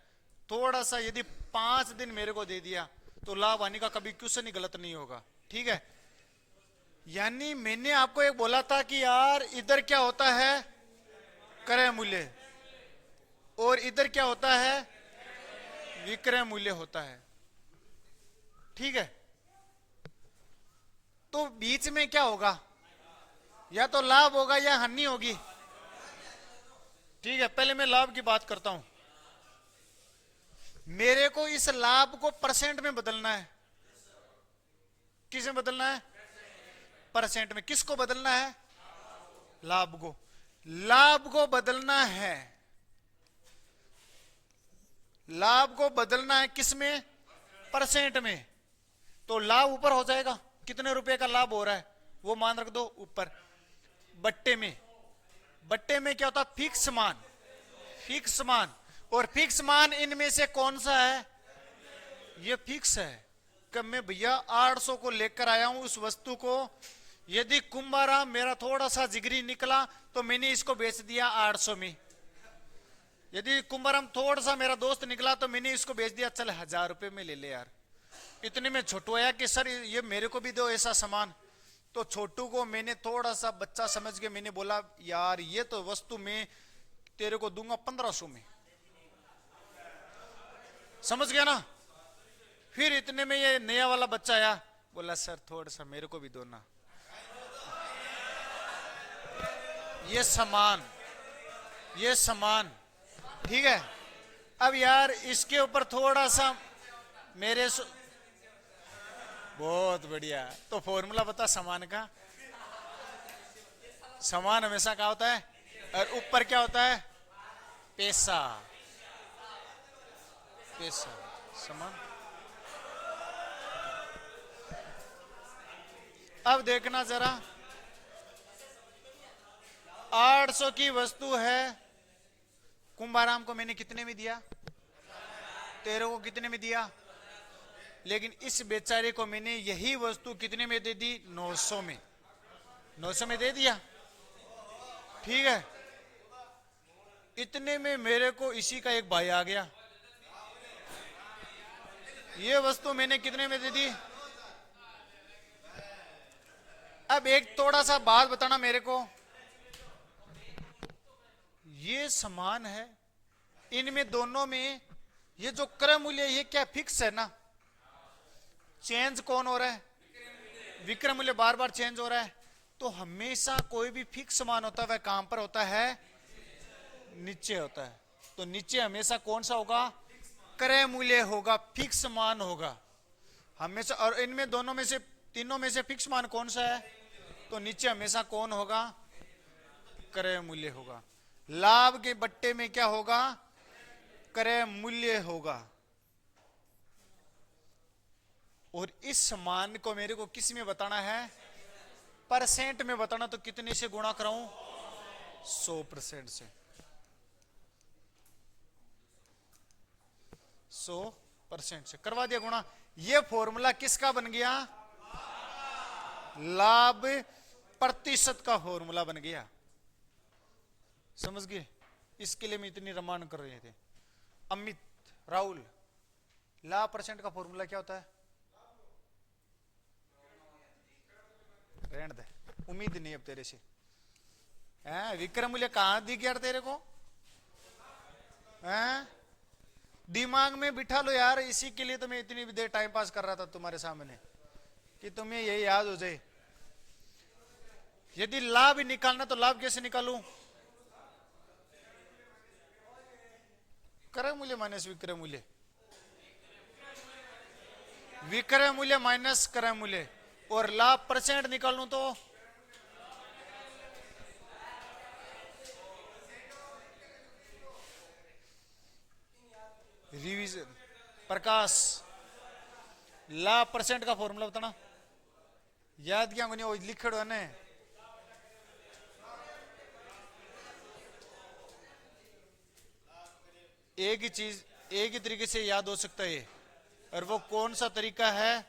थोड़ा सा यदि 5 दिन मेरे को दे दिया तो लाभ हानि का कभी क्वेश्चन ही गलत नहीं होगा, ठीक है। यानी मैंने आपको एक बोला था कि यार इधर क्या होता है? क्रय मूल्य, और इधर क्या होता है? विक्रय मूल्य होता है। ठीक है, तो बीच में क्या होगा, या तो लाभ होगा या हानि होगी। ठीक है, पहले मैं लाभ की बात करता हूं। मेरे को इस लाभ को परसेंट में बदलना है। किस में बदलना है? परसेंट में। किसको बदलना है? लाभ को। लाभ को बदलना है, लाभ को बदलना है किस में? परसेंट में। तो लाभ ऊपर हो जाएगा, कितने रुपए का लाभ हो रहा है वो मान रख दो ऊपर। बट्टे में, बट्टे में क्या होता है? फिक्स मान। फिक्स मान, और फिक्स मान इनमें से कौन सा है? ये फिक्स है कि मैं भैया 800 को लेकर आया हूं उस वस्तु को। यदि कुंभाराम मेरा थोड़ा सा जिगरी निकला तो मैंने इसको बेच दिया 800 में। यदि कुंभाराम थोड़ा सा मेरा दोस्त निकला तो मैंने इसको बेच दिया चल 1000 रुपए में ले ले यार। इतने में छोटू आया कि सर ये मेरे को भी दो ऐसा सामान। तो छोटू को मैंने थोड़ा सा बच्चा समझ के मैंने बोला यार ये तो वस्तु मैं तेरे को दूंगा 1500 में। समझ गया ना? फिर इतने में ये नया वाला बच्चा आया, बोला सर थोड़ा सा मेरे को भी दो ना। ये सामान, ये सामान। ठीक है, अब यार इसके ऊपर थोड़ा सा मेरे बहुत बढ़िया। तो फॉर्मूला बता सामान का। सामान हमेशा क्या होता है? और ऊपर क्या होता है? पैसा। पैसा सामान। अब देखना जरा, 800 की वस्तु है, कुंभाराम को मैंने कितने में दिया? तेरे को कितने में दिया? लेकिन इस बेचारे को मैंने यही वस्तु कितने में दे दी? 900 में। 900 में दे दिया। ठीक है, इतने में मेरे को इसी का एक भाई आ गया, ये वस्तु मैंने कितने में दे दी? अब एक थोड़ा सा बात बताना मेरे को, ये समान है, इनमें दोनों में ये जो क्रय मूल्य ये क्या फिक्स है ना? चेंज कौन हो रहा है? विक्रय मूल्य बार बार चेंज हो रहा है। तो हमेशा कोई भी फिक्स मान होता है वह कहां पर होता है? नीचे होता है। तो नीचे हमेशा कौन सा होगा? क्रय मूल्य होगा, फिक्स मान होगा हमेशा। और इनमें दोनों में से, तीनों में से फिक्स मान कौन सा है? तो नीचे हमेशा कौन होगा? क्रय मूल्य होगा। लाभ के बट्टे में क्या होगा? क्रय मूल्य होगा। और इस मान को मेरे को किस में बताना है? परसेंट में बताना। तो कितने से गुणा कराऊं? 100% से। 100% से करवा दिया गुणा। ये फॉर्मूला किसका बन गया? लाभ प्रतिशत का फॉर्मूला बन गया। समझ गए? इसके लिए मैं इतनी रमान कर रहे थे। अमित, राहुल, लाभ परसेंट का फॉर्मूला क्या होता है? रहने दे, उम्मीद नहीं अब तेरे से। विक्रम मूल्य कहां दिख गया तेरे को? दिमाग में बिठा लो यार। इसी के लिए तो मैं इतनी देर टाइम पास कर रहा था तुम्हारे सामने कि तुम्हें यही याद हो जाए। यदि लाभ निकालना तो लाभ कैसे निकालूं? क्रय मूल्य माइनस विक्रय मूल्य, विक्रय मूल्य माइनस क्रय मूल्य। और लाभ परसेंट निकालूं तो रिवीजन। प्रकाश, लाभ परसेंट का फॉर्मूला बताना। याद क्या को नहीं लिख है ने? एक ही चीज एक ही तरीके से याद हो सकता है। और वो कौन सा तरीका है?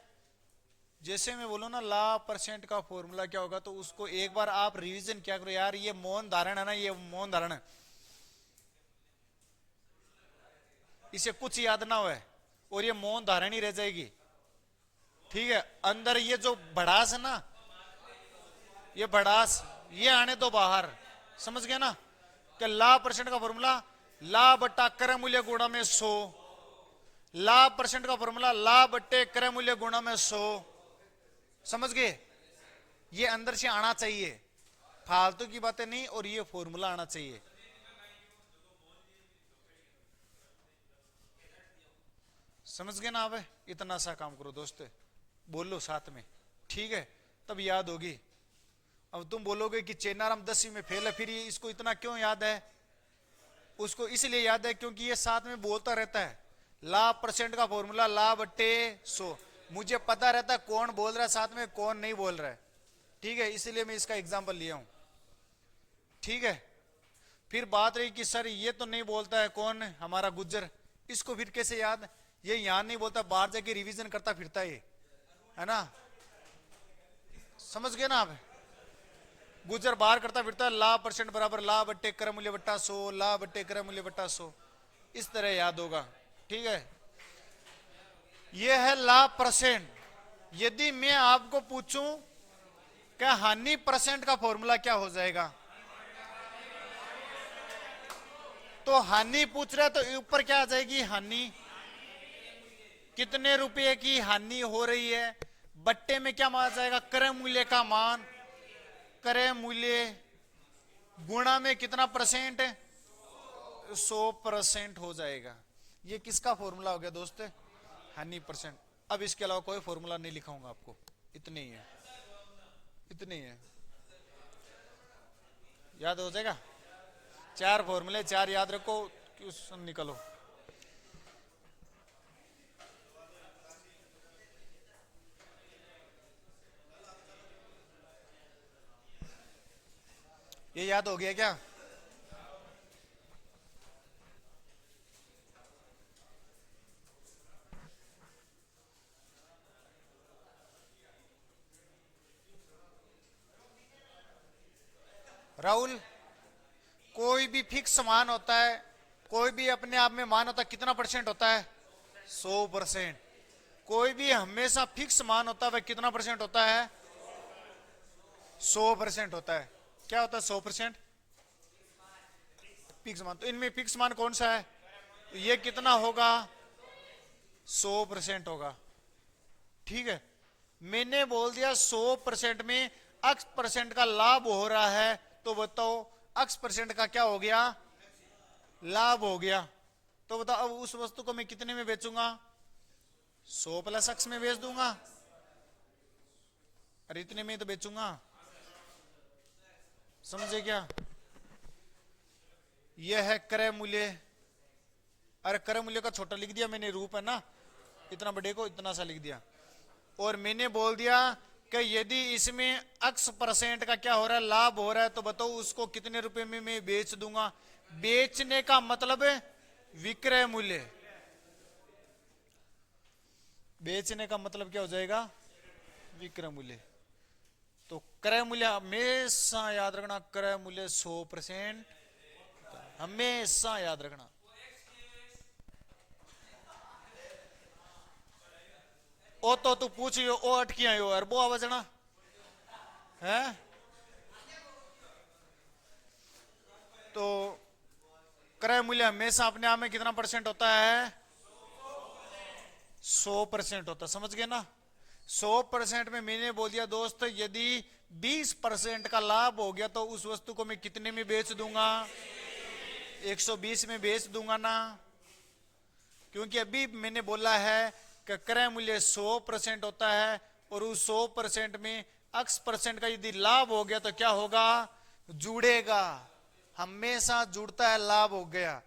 जैसे मैं बोलूं ना लाभ परसेंट का फॉर्मूला क्या होगा, तो उसको एक बार आप रिवीजन क्या करो यार। ये मौन धारण है ना, ये मौन धारण है, इसे कुछ याद ना हो और ये मौन धारण ही रह जाएगी। ठीक है, अंदर ये जो भड़ास है ना, ये भड़ास ये आने दो बाहर। समझ गया ना? कि लाभ परसेंट का फॉर्मूला लाभ बट्टा क्रय मूल्य गुणा में 100। लाभ परसेंट का फॉर्मूला लाभ बट्टे क्रय मूल्य गुणा में 100। समझ गए? ये अंदर से आना चाहिए, फालतू की बातें नहीं, और ये फॉर्मूला आना चाहिए। समझ गए ना? अब इतना सा काम करो दोस्त, बोलो साथ में, ठीक है? तब याद होगी। अब तुम बोलोगे कि चेन्नाराम 10वीं में फेल है, फिर ये इसको इतना क्यों याद है? उसको इसलिए याद है क्योंकि ये साथ में बोलता रहता है। लाभ परसेंट का फॉर्मूला लाभ बट्टे 100, मुझे पता रहता है कौन बोल रहा है साथ में, कौन नहीं बोल रहा है, ठीक है? इसलिए मैं इसका एग्जाम्पल लिया हूं, ठीक है? फिर बात रही कि सर ये तो नहीं बोलता है, कौन? हमारा गुज्जर, इसको फिर कैसे याद? ये यहां नहीं बोलता, बाहर जाके रिवीजन करता फिरता है ना? समझ गए ना आप? गुजर बाहर करता फिरता, लाभ परसेंट बराबर लाभ बट्टे क्रय मूल्य बट्टा 100, लाभ बट्टे क्रय मूल्य बट्टा 100, इस तरह याद होगा, ठीक है? यह है लाभ परसेंट। यदि मैं आपको पूछूं क्या हानि परसेंट का फॉर्मूला क्या हो जाएगा, तो हानि पूछ रहा है तो ऊपर क्या आ जाएगी? हानि, कितने रुपए की हानि हो रही है, बट्टे में क्या मान जाएगा? क्रय मूल्य का मान, क्रय मूल्य गुणा में कितना परसेंट? 100% हो जाएगा। ये किसका फॉर्मूला हो गया दोस्त? हानि परसेंट। अब इसके अलावा कोई फॉर्मूला नहीं लिखाऊंगा आपको, इतने ही है, इतने ही है, याद हो जाएगा। 4 फॉर्मूले, 4 याद रखो, क्वेश्चन निकलो। ये याद हो गया क्या? राहुल, कोई भी फिक्स मान होता है, कोई भी अपने आप में मान होता है, कितना परसेंट होता है? 100%। कोई भी हमेशा फिक्स मान होता है, वह कितना परसेंट होता है? 100% होता है। क्या होता है 100%? फिक्स मान। तो इनमें फिक्स मान कौन सा है? तो ये कितना होगा? 100% होगा, ठीक है? मैंने बोल दिया 100% में x% का लाभ हो रहा है, तो बताओ x% का क्या हो गया? लाभ हो गया। तो बताओ अब उस वस्तु को मैं कितने में बेचूंगा? 100 + x में बेच दूंगा, अरे इतने में तो बेचूंगा। समझे क्या? यह है क्रय मूल्य। अरे क्रय मूल्य का छोटा लिख दिया मैंने, रूप है ना, इतना बड़े को इतना सा लिख दिया। और मैंने बोल दिया कि यदि इसमें x% का क्या हो रहा है? लाभ हो रहा है, तो बताओ उसको कितने रुपए में मैं बेच दूंगा? बेचने का मतलब है विक्रय मूल्य, बेचने का मतलब क्या हो जाएगा? विक्रय मूल्य। तो क्रय मूल्य हमेशा याद रखना, क्रय मूल्य 100%, हमेशा याद रखना। ओ तो तू पूछ ओ अटकी आयो अरबो आवाजना है। तो क्रय मूल्य हमेशा अपने आप में कितना परसेंट होता है? 100% होता है। समझ गए ना? 100% में मैंने बोल दिया दोस्त, यदि 20% का लाभ हो गया तो उस वस्तु को मैं कितने में बेच दूंगा? 120 में बेच दूंगा ना, क्योंकि अभी मैंने बोला है कि क्रय मूल्य 100% होता है, और उस 100% में x% का यदि लाभ हो गया तो क्या होगा? जुड़ेगा, हमेशा जुड़ता है, लाभ हो गया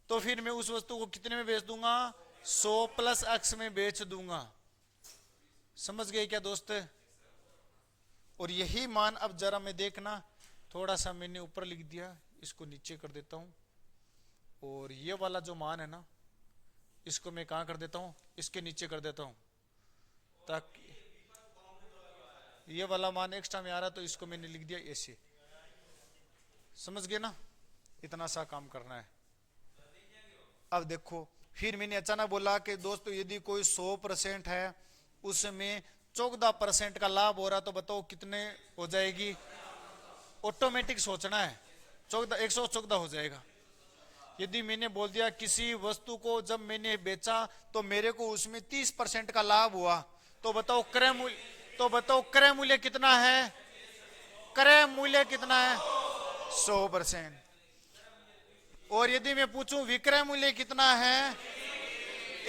तो फिर मैं उस वस्तु को कितने में बेच दूंगा? 100 + x में बेच दूंगा। समझ गए क्या दोस्त? और यही मान अब जरा मैं देखना, थोड़ा सा मैंने ऊपर लिख दिया, इसको नीचे कर देता हूं, और ये वाला जो मान है ना, इसको मैं कहां कर देता हूं? इसके नीचे कर देता हूं, ताकि ये वाला मान एक्स्ट्रा में आ रहा, तो इसको मैंने लिख दिया ऐसे। समझ गए ना? इतना सा काम करना है। अब देखो, फिर मैंने अचानक बोला कि दोस्तों यदि कोई 100% है, उसमें 14% का लाभ हो रहा, तो बताओ कितने हो जाएगी? ऑटोमेटिक सोचना है, 14 114 हो जाएगा। यदि मैंने बोल दिया किसी वस्तु को जब मैंने बेचा तो मेरे को उसमें 30% का लाभ हुआ, तो बताओ क्रय मूल्य कितना है? क्रय मूल्य कितना है? 100%। और यदि मैं पूछूं विक्रय मूल्य कितना है?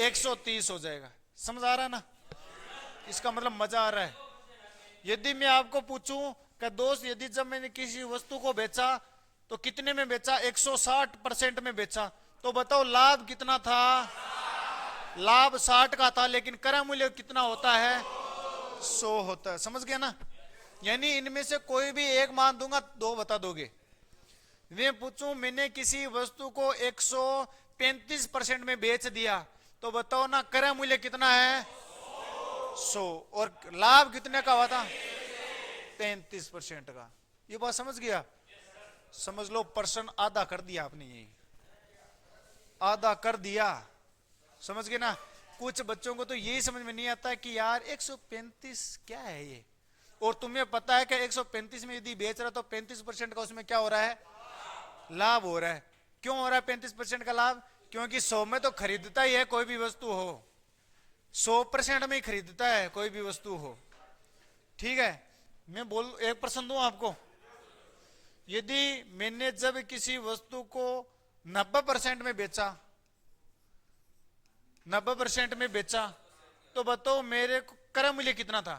130 हो जाएगा। समझ आ रहा है ना? इसका मतलब मजा आ रहा है। यदि मैं आपको पूछूं कि दोस्त यदि जब मैंने किसी वस्तु को बेचा तो कितने में बेचा? 160% में बेचा, तो बताओ लाभ कितना था? लाभ 60 का था, लेकिन क्रय मूल्य कितना होता है? 100 होता है। समझ गया ना? यानी इनमें से कोई भी एक मान दूंगा, दो बता दोगे। मैं पूछूं मैंने किसी वस्तु को 135% में बेच दिया, तो बताओ ना क्रय मूल्य कितना है? 100। और लाभ कितने का हुआ था? 35% का। ये बात समझ गया? समझ लो पर्सन आधा कर दिया आपने, यही आधा कर दिया। समझ गए ना? कुछ बच्चों को तो यही समझ में नहीं आता कि यार 135 क्या है ये, और तुम्हें पता है कि 135 में यदि बेच रहा तो 35% का उसमें क्या हो रहा है? लाभ हो रहा है। क्यों हो रहा है 35% का लाभ? क्योंकि 100 में तो खरीदता ही है कोई भी वस्तु हो, 100% में ही खरीदता है कोई भी वस्तु हो। ठीक है, मैं एक प्रश्न दूं आपको। यदि मैंने जब किसी वस्तु को 90% में बेचा, 90% में बेचा, तो बताओ मेरे को क्रय मूल्य कितना था?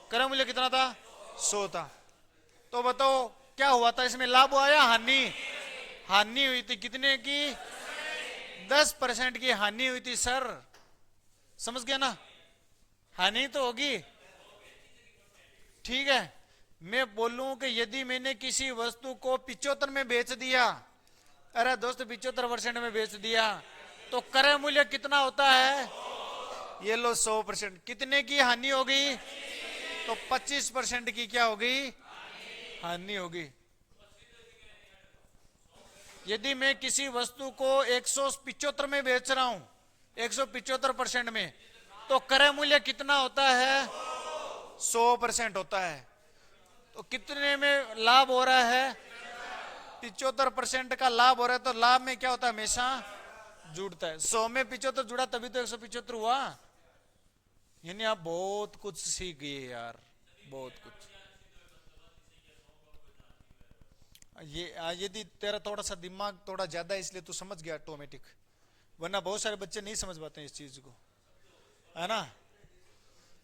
क्रय मूल्य कितना था? 100 था। तो बताओ क्या हुआ था इसमें? लाभ हुआ या हानि? हानि हुई थी। कितने की? 10% की हानि हुई थी सर। समझ गया ना? हानि तो होगी। ठीक है, मैं बोलूं कि यदि मैंने किसी वस्तु को 75 में बेच दिया, अरे दोस्त 75% में बेच दिया, तो क्रय मूल्य कितना होता है? ये लो 100%। कितने की हानि होगी? तो 25% की क्या होगी? हानि होगी। यदि मैं किसी वस्तु को 175 में बेच रहा हूं, 175% में, तो क्रय मूल्य कितना होता है? 100% होता है। तो कितने में लाभ हो रहा है? 75% का लाभ हो रहा है। तो लाभ में क्या होता है? हमेशा जुड़ता है। 100 में 75 जुड़ा तभी तो 175 हुआ। यानी आप बहुत कुछ सीख गए यार, बहुत कुछ। ये यदि तेरा थोड़ा सा दिमाग थोड़ा ज्यादा है इसलिए तू समझ गया ऑटोमेटिक, वरना बहुत सारे बच्चे नहीं समझ पाते हैं इस चीज को, है ना?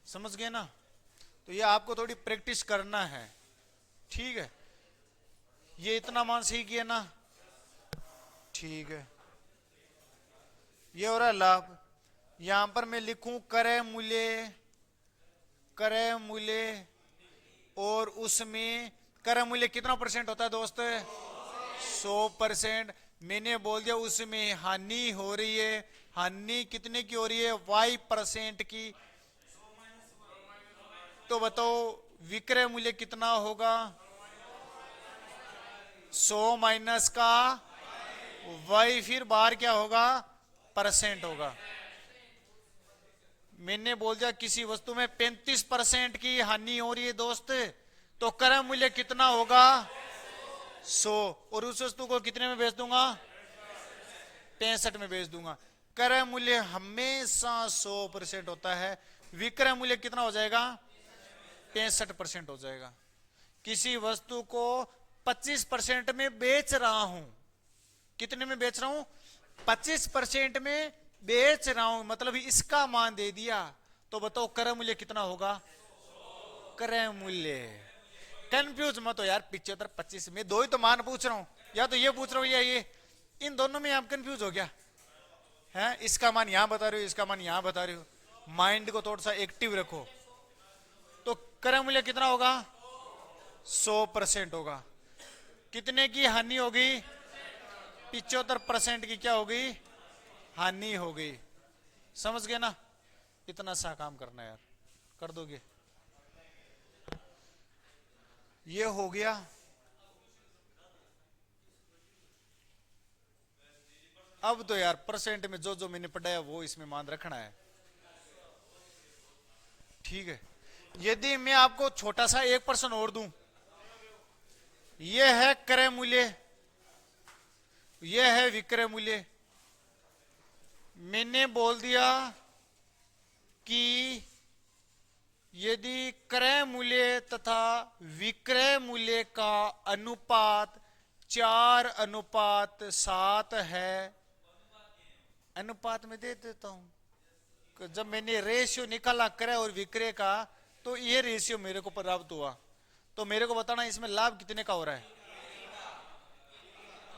समझ गए ना? तो ये आपको थोड़ी प्रैक्टिस करना है। ठीक है, ये इतना मान सीखिए ना। ठीक है, ये हो रहा है लाभ। यहां पर मैं लिखूं क्रय मूल्य, क्रय मूल्य, और उसमें क्रय मूल्य कितना परसेंट होता है दोस्त? 100%। मैंने बोल दिया उसमें हानि हो रही है। हानि कितने की हो रही है? Y% की। तो बताओ विक्रय मूल्य कितना होगा? 100 माइनस का Y, फिर बाहर क्या होगा? परसेंट होगा। मैंने बोल दिया किसी वस्तु में 35% की हानि हो रही है दोस्त, तो क्रय मूल्य कितना होगा? 100। और उस वस्तु को कितने में बेच दूंगा? 65 में बेच दूंगा। क्रय मूल्य हमेशा 100% होता है। विक्रय मूल्य कितना हो जाएगा? 65% हो जाएगा। किसी वस्तु को 25% में बेच रहा हूं, कितने में बेच रहा हूं? 25% में बेच रहा हूं, मतलब इसका मान दे दिया, तो बताओ क्रय मूल्य कितना होगा? क्रय मूल्य। कंफ्यूज मत हो यार, 75 25 में दो ही तो मान पूछ रहा हूं, या तो ये पूछ रहा हूं या ये, इन दोनों में आप कंफ्यूज हो गया है? इसका मान यहां बता रहे हो, इसका मान यहां बता रहे हो। माइंड को थोड़ा सा एक्टिव रखो। तो क्रय मूल्य कितना होगा? 100% होगा। कितने की हानि होगी? 75% की क्या होगी? हानि हो गई। समझ गए ना? इतना सा काम करना यार, कर दोगे? ये हो गया। अब तो यार परसेंट में जो जो मैंने पढ़ाया वो इसमें मान रखना है। ठीक है, यदि मैं आपको छोटा सा एक प्रश्न और दूं, यह है क्रय मूल्य, यह है विक्रय मूल्य। मैंने बोल दिया कि यदि क्रय मूल्य तथा विक्रय मूल्य का अनुपात 4:7 है, अनुपात में दे देता हूं। जब मैंने रेशियो निकाला क्रय और विक्रय का, तो ये रेशियो मेरे को प्राप्त हुआ। तो मेरे को बताना इसमें लाभ कितने का हो रहा है?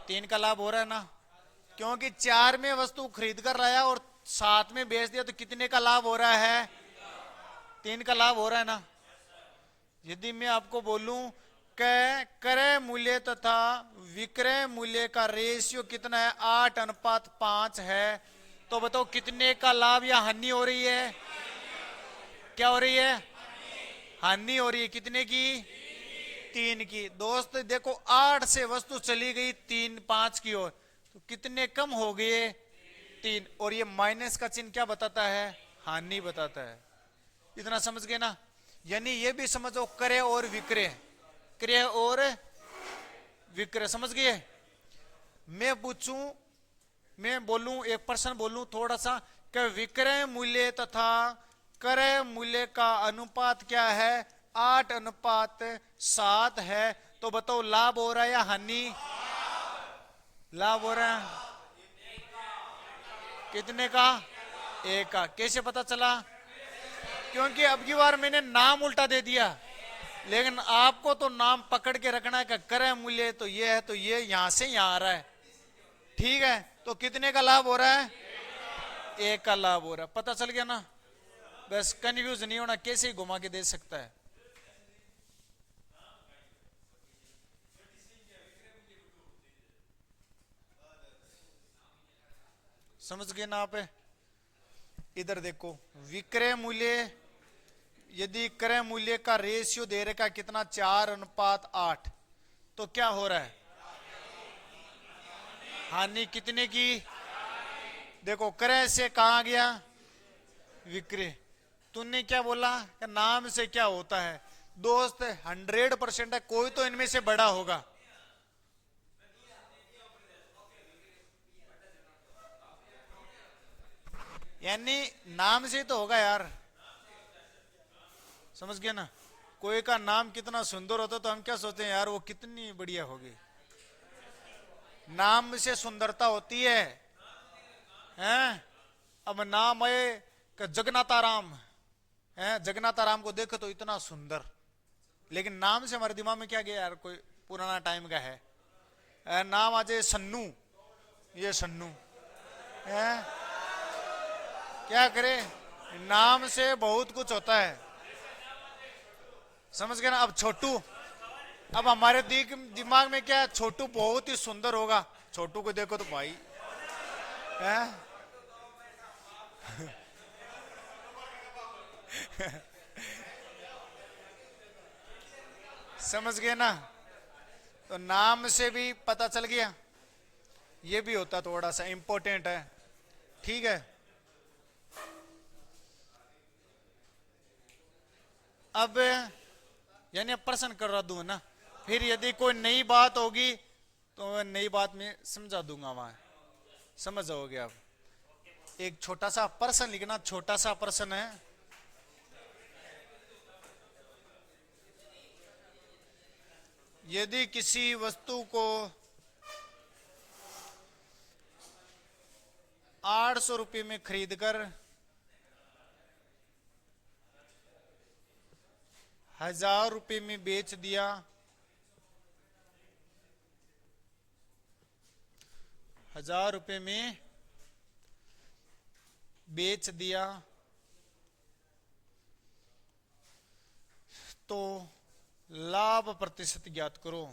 3 का लाभ हो रहा है ना, क्योंकि 4 में वस्तु खरीद कर लाया और 7 में बेच दिया, तो कितने का लाभ हो रहा है? 3 का लाभ हो रहा है ना। यदि मैं आपको बोलूं क्रय मूल्य तथा विक्रय मूल्य का रेशियो कितना है? 8:5 है, तो बताओ कितने का लाभ या हानि हो रही है? क्या हो रही है? हानि हो रही है। कितने की? 3 की। दोस्त देखो, 8 से वस्तु चली गई 5 की ओर, तो कितने कम हो गए? 3। और ये माइनस का चिन्ह क्या बताता है? हानि बताता है। इतना समझ गए ना। यानी ये भी समझो, क्रय और विक्रय, क्रय और विक्रय, समझ गए। मैं पूछूं, मैं बोलूं, एक प्रश्न बोलूं थोड़ा सा, कि विक्रय मूल्य तथा क्रय मूल्य का अनुपात क्या है? 8:7 है, तो बताओ लाभ हो रहा है या हानि? लाभ हो रहा है। कितने का? 1 का। कैसे पता चला? क्योंकि अब की बार मैंने नाम उल्टा दे दिया, लेकिन आपको तो नाम पकड़ के रखना है कि क्रय मूल्य तो ये है, तो ये यहां से यहां आ रहा है। ठीक है, तो कितने का लाभ हो रहा है? 1 का लाभ हो रहा है। पता चल गया ना। बस कंफ्यूज नहीं होना, कैसे ही घुमा के दे सकता है। समझ गए ना आप? इधर देखो, विक्रय मूल्य, यदि क्रय मूल्य का रेशियो दे रखा कितना? 4:8, तो क्या हो रहा है? हानि कितने की? देखो, क्रय से कहां गया? विक्रय। तूने क्या बोला कि नाम से क्या होता है? दोस्त 100% है, कोई तो इनमें से बड़ा होगा। यानी नाम से तो होगा यार। समझ गया ना। कोई का नाम कितना सुंदर होता तो हम क्या सोचते हैं, यार वो कितनी बढ़िया होगी। नाम से सुंदरता होती है। अब नाम है कि जगन्नाथाराम है, जगन्नाथाराम को देखो तो इतना सुंदर, लेकिन नाम से हमारे दिमाग में क्या गया यार? कोई पुराना टाइम का है। नाम आज सन्नू, ये सन्नू है। क्या करे, नाम से बहुत कुछ होता है। समझ गए ना। अब छोटू, अब हमारे दिमाग में क्या है? छोटू बहुत ही सुंदर होगा। छोटू को देखो तो भाई है। समझ गए ना। तो नाम से भी पता चल गया। ये भी होता थोड़ा सा इंपॉर्टेंट है। ठीक है। अब यानी अब प्रश्न कर रहा दूं ना, फिर यदि कोई नई बात होगी तो मैं नई बात में समझा दूंगा वहां। समझ जाओगे आप। एक छोटा सा प्रश्न लिखना, छोटा सा प्रश्न है। यदि किसी वस्तु को 800 रुपये में खरीद कर 1000 रुपये में बेच दिया, 1000 रुपये में बेच दिया, तो लाभ प्रतिशत ज्ञात करो।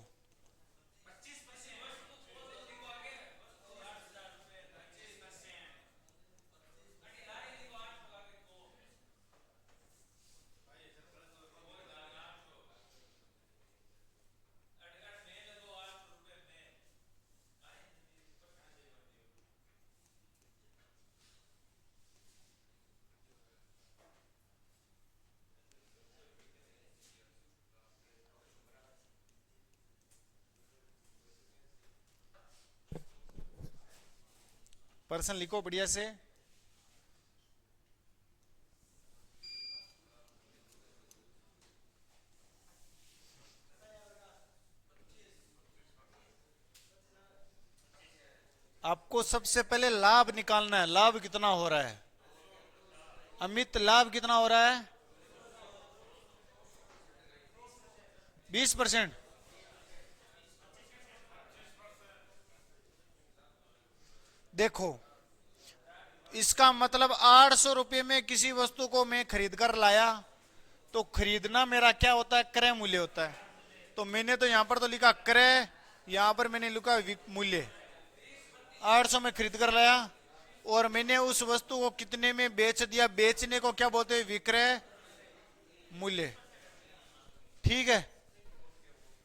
पर्सन लिखो बढ़िया से। आपको सबसे पहले लाभ निकालना है। लाभ कितना हो रहा है अमित? लाभ कितना हो रहा है? 20%। देखो इसका मतलब 800 रुपये में किसी वस्तु को मैं खरीद कर लाया, तो खरीदना मेरा क्या होता है? क्रय मूल्य होता है। तो मैंने तो यहां पर तो लिखा क्रय, यहां पर मैंने लिखा मूल्य। 800 में खरीद कर लाया और मैंने उस वस्तु को कितने में बेच दिया? बेचने को क्या बोलते हैं? विक्रय मूल्य। ठीक है,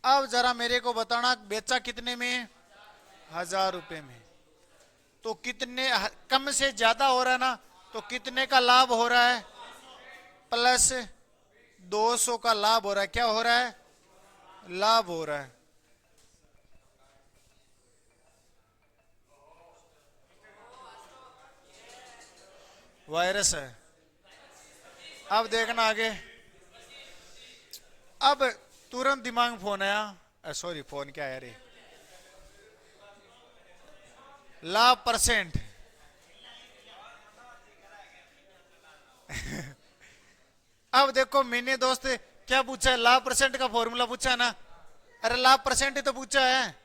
अब जरा मेरे को बताना बेचा कितने में? 1000 रुपए में। तो कितने, कम से ज्यादा हो रहा है ना, तो कितने का लाभ हो रहा है? प्लस 200 का लाभ हो रहा है। क्या हो रहा है? लाभ हो रहा है। वायरस है। अब देखना आगे। अब तुरंत दिमाग में फोन आया, सॉरी फोन क्या है रे, लाभ परसेंट। अब देखो मैंने दोस्त क्या पूछा है? लाभ परसेंट का फॉर्मूला पूछा है ना। अरे लाभ परसेंट ही तो पूछा है।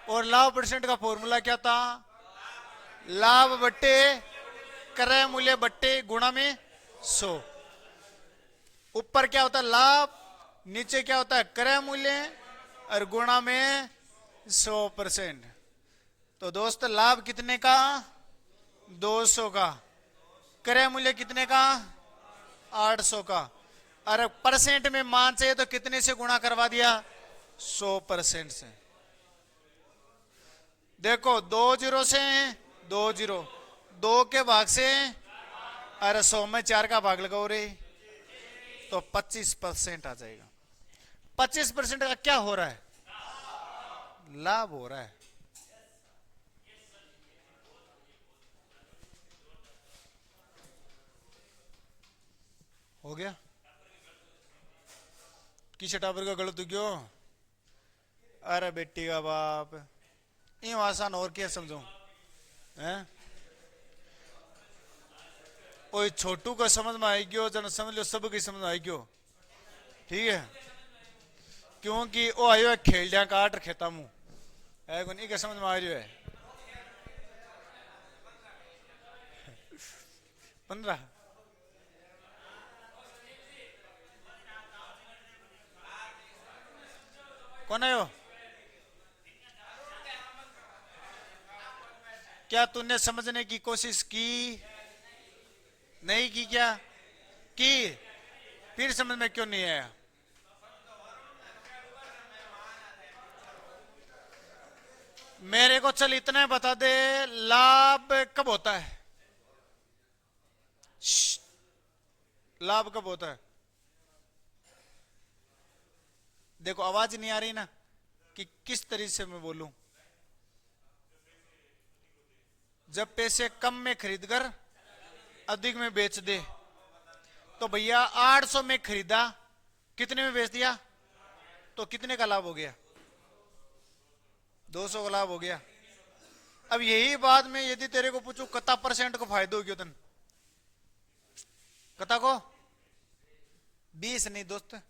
और लाभ परसेंट का फॉर्मूला क्या था? लाभ बट्टे क्रय मूल्य बट्टे गुणा में 100। ऊपर क्या होता है? लाभ, नीचे क्या होता है? क्रय मूल्य, और गुणा में 100%। तो दोस्त लाभ कितने का? 200 का। क्रय मूल्य कितने का? 800 का। अरे परसेंट में मान चाहिए तो कितने से गुणा करवा दिया? 100% से। देखो 2 जीरो से 2 जीरो, 2 के भाग से, अरे 100 में 4 का भाग लगाओ रे, तो 25% आ जाएगा। 25% का क्या हो रहा है? लाभ हो रहा है। हो गया? किस टावर का गलत हो गयो? अरे बेटी का बाप, यूं आसान और क्या समझो हैं? ओए छोटू को समझ में आई गयो, जन समझ लो सब की समझ में आई गयो। ठीक है, क्योंकि वो आयो है खेल दिया काट खेता मुंह है को नहीं क्या समझ में आ रही है? 15। कौन है वो? क्या तूने समझने की कोशिश की? नहीं की? क्या की? फिर समझ में क्यों नहीं आया? मेरे को चल इतना बता दे, लाभ कब होता है? लाभ कब होता है? देखो आवाज नहीं आ रही ना कि किस तरीके से मैं बोलूं। जब पैसे कम में खरीद कर अधिक में बेच दे। तो भैया 800 में खरीदा, कितने में बेच दिया? तो कितने का लाभ हो गया? 200 का लाभ हो गया। अब यही बात मैं यदि तेरे को पूछूं कितना परसेंट को फायदा हो गया तन? कता को 20 नहीं दोस्त,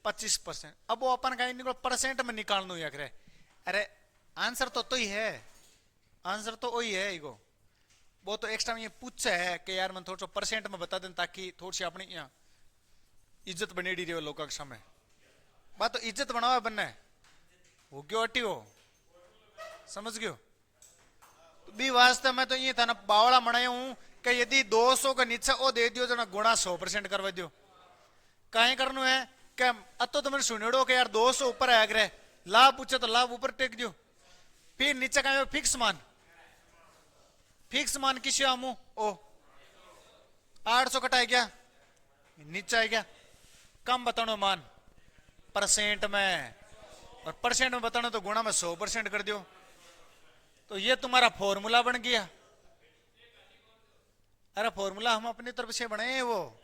25%। अब वो अपन का निकलो परसेंट में निकालना या करे। अरे आंसर तो ही है, आंसर तो वही है इको। वो तो एक्स्ट्रा में ये पूछा है कि यार मैं थोड़ा परसेंट में बता दें ताकि थोड़ी सी अपनी यहाँ इज्जत बनेड़ी रही लोगों के सामने। बात तो इज्जत बनावा बनना है, वो क्यों अटी हो, समझ गयो? भी वास्तव में तो ये था ना बावड़ा मनाया हूं कि यदि 200 का नीचे वो दे दियो जना गुणा 100% करवा दियो। कहीं करना है क्या? अतो तो मैंने सुनेड़ो कि यार 200 ऊपर आया करे, लाभ पूछे तो लाभ ऊपर टेक दियो। फिर नीचे कहीं फिक्स मान, फिक्स मान किसी आमू ओ 800 कटा है क्या? नीचे है क्या? कम बतानो मान परसेंट में, और परसेंट में बताना तो गुणा में 100% कर दियो। तो ये तुम्हारा फॉर्मूला बन गया। अरे फॉर्मूला हम अपनी तरफ से बनाए हैं, वो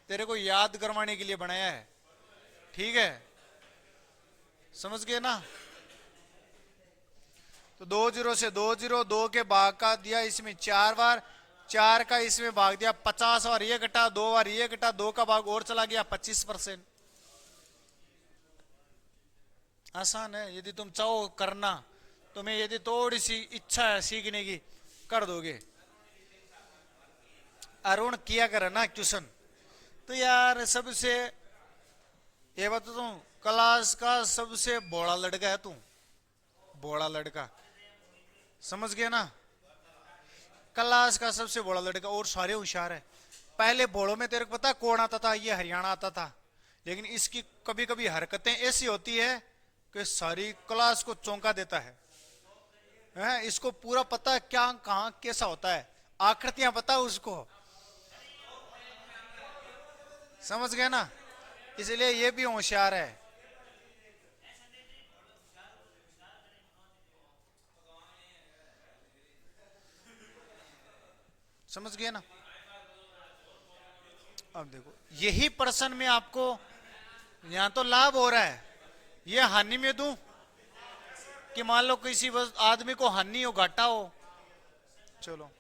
तेरे को याद करवाने के लिए बनाया है, ठीक है, समझ गए ना। तो 2 0 से 2 0, 2 के भाग का दिया इसमें 4 बार, 4 का इसमें भाग दिया 50 बार, ये घटा 2 बार, ये घटा 2 का भाग और चला गया 25%। आसान है, यदि तुम चाहो करना, तुम्हें यदि थोड़ी सी इच्छा है सीखने की, कर दोगे। अरुण किया करे ना क्वेश्चन, तो यार सबसे, ये बता तू, क्लास का सबसे बड़ा लड़का है तू, बड़ा लड़का, समझ गया ना, क्लास का सबसे बड़ा लड़का, और सारे होशियार है। पहले बोड़ो में तेरे को पता कौन आता था, ये हरियाणा आता था, लेकिन इसकी कभी कभी हरकतें ऐसी होती है कि सारी क्लास को चौंका देता है। इसको पूरा पता है क्या कहां कैसा होता है, आकृतियां पता है उसको, समझ गए ना, इसलिए ये भी होशियार है। समझ गए ना। अब देखो यही प्रश्न में आपको यहां तो लाभ हो रहा है, ये हानि में दूं कि मान लो किसी आदमी को हानि हो, घाटा हो। चलो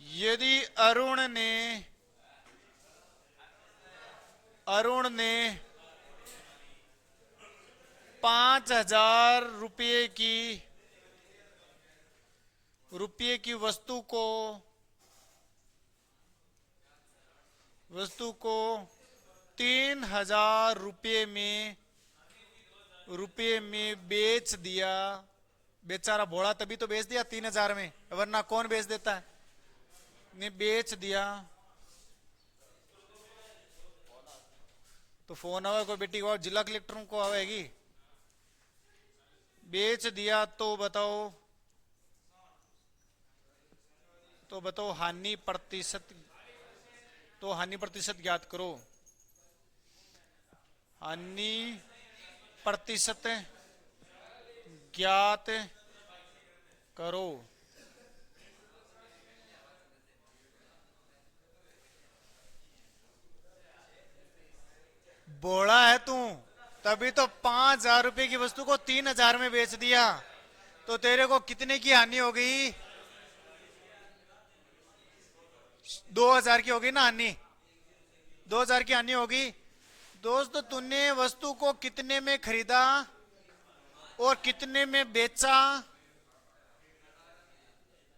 यदि अरुण ने 5,000 रुपये की वस्तु को 3,000 रुपये में बेच दिया, बेचारा भोला तभी तो बेच दिया 3,000 में, वरना कौन बेच देता है, ने बेच दिया। तो फोन आवे कोई बेटी को, जिला कलेक्टर को आवेगी, बेच दिया तो बताओ हानि प्रतिशत, तो हानि प्रतिशत ज्ञात करो, हानि प्रतिशत ज्ञात करो। बोला है तू, तभी तो 5,000 रुपए की वस्तु को 3,000 में बेच दिया, तो तेरे को कितने की हानि हो गई, 2,000 की होगी ना हानि, 2,000 की हानि होगी। दोस्तों तूने वस्तु को कितने में खरीदा और कितने में बेचा,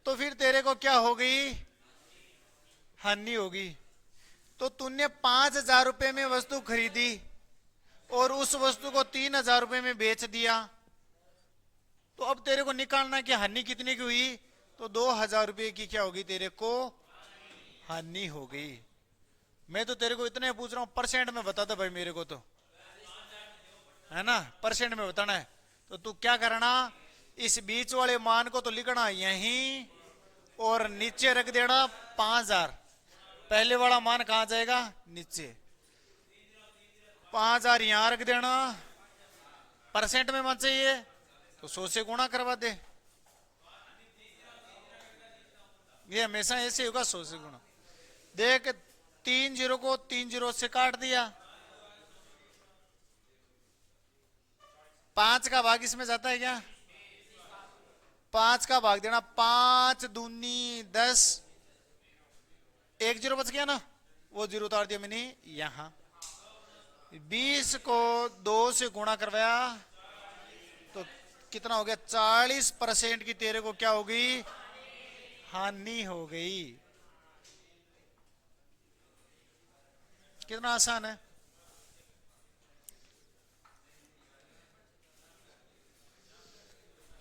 तो फिर तेरे को क्या हो गई, हानि होगी। तो तूने 5,000 रुपए में वस्तु खरीदी और उस वस्तु को 3,000 रुपए में बेच दिया, तो अब तेरे को निकालना कि हानि कितने की हुई, तो 2,000 रुपए की क्या होगी, तेरे को हानि हो गई। मैं तो तेरे को इतने पूछ रहा हूं, परसेंट में बता दे भाई मेरे को, तो है ना, परसेंट में बताना है। तो तू क्या करना, इस बीच वाले मान को तो लिखना यहीं और नीचे रख देना 5,000, पहले वाला मान कहां जाएगा, नीचे, 5,000 यहां रख देना, परसेंट में मान चाहिए तो 100 से गुणा करवा दे, ये हमेशा ऐसे होगा, 100 से गुणा। देख 3 0 को 3 0 से काट दिया, 5 का भाग इसमें जाता है क्या, 5 का भाग देना, 5 दूनी 10, 1 0 बच गया ना, वो 0 उतार दिया मैंने यहां। 20 को 2 से गुणा करवाया तो कितना हो गया, 40% की तेरे को क्या हो गई, हानि हो गई। कितना आसान है,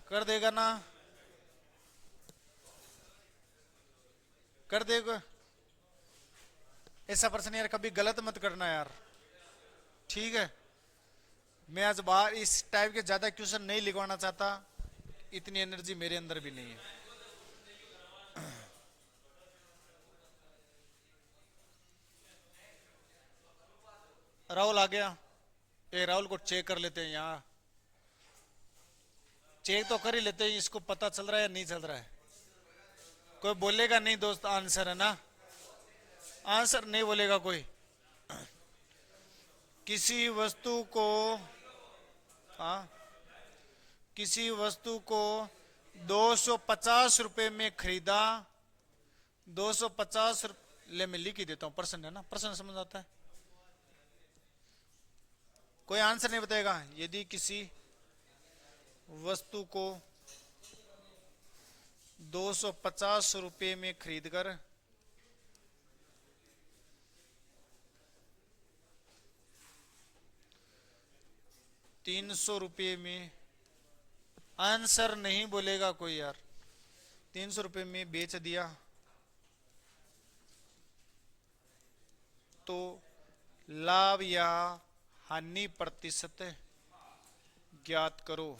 कर देगा ना, कर देगा। ऐसा प्रश्न यार कभी गलत मत करना यार, ठीक है। मैं आज बाहर इस टाइप के ज्यादा क्वेश्चन नहीं लिखवाना चाहता, इतनी एनर्जी मेरे अंदर भी नहीं है। राहुल आ गया, ये राहुल को चेक कर लेते हैं यहाँ। चेक तो कर ही लेते हैं, इसको पता चल रहा है या नहीं चल रहा है। कोई बोलेगा नहीं दोस्त आंसर, है ना? आंसर नहीं बोलेगा कोई। किसी वस्तु को, हाँ, किसी वस्तु को 250 रुपए में खरीदा। 250 ले मैं लिख ही देता हूं, प्रश्न है ना, प्रश्न समझ आता है। कोई आंसर नहीं बताएगा। यदि किसी वस्तु को 250 रुपए में खरीदकर 300 रुपये में, आंसर नहीं बोलेगा कोई यार, 300 रुपये में बेच दिया तो लाभ या हानि प्रतिशत ज्ञात करो।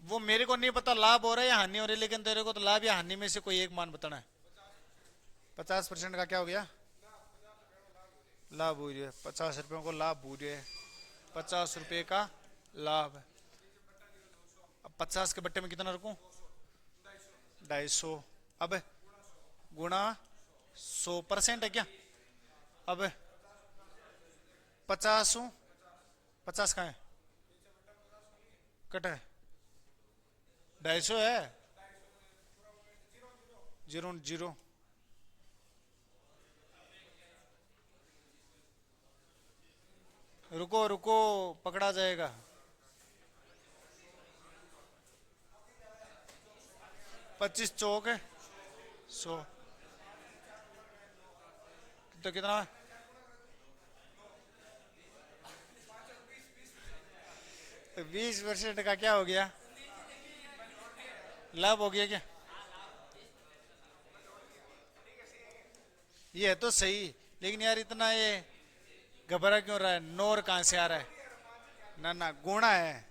वो मेरे को नहीं पता लाभ हो रहा है या हानि हो रही है, लेकिन तेरे को तो लाभ या हानि में से कोई एक मान बताना है। 50% का क्या हो गया? लाभ हो रहा है। 50 रुपयों को लाभ हो रहा है, 50 रुपये का लाभ। अब 50 के बट्टे में कितना रखूं? 250। अब गुणा 100% है क्या? अब 50 50 कहाँ है? कट है, 250 है। 0 रुको रुको, पकड़ा जाएगा। 25 चौक है 100, तो कितना? 20% का क्या हो गया? लाभ हो गया क्या? ये है तो सही, लेकिन यार इतना ये घबरा क्यों रहा है? नोर कहां से आ रहा है? ना ना, गुणा है।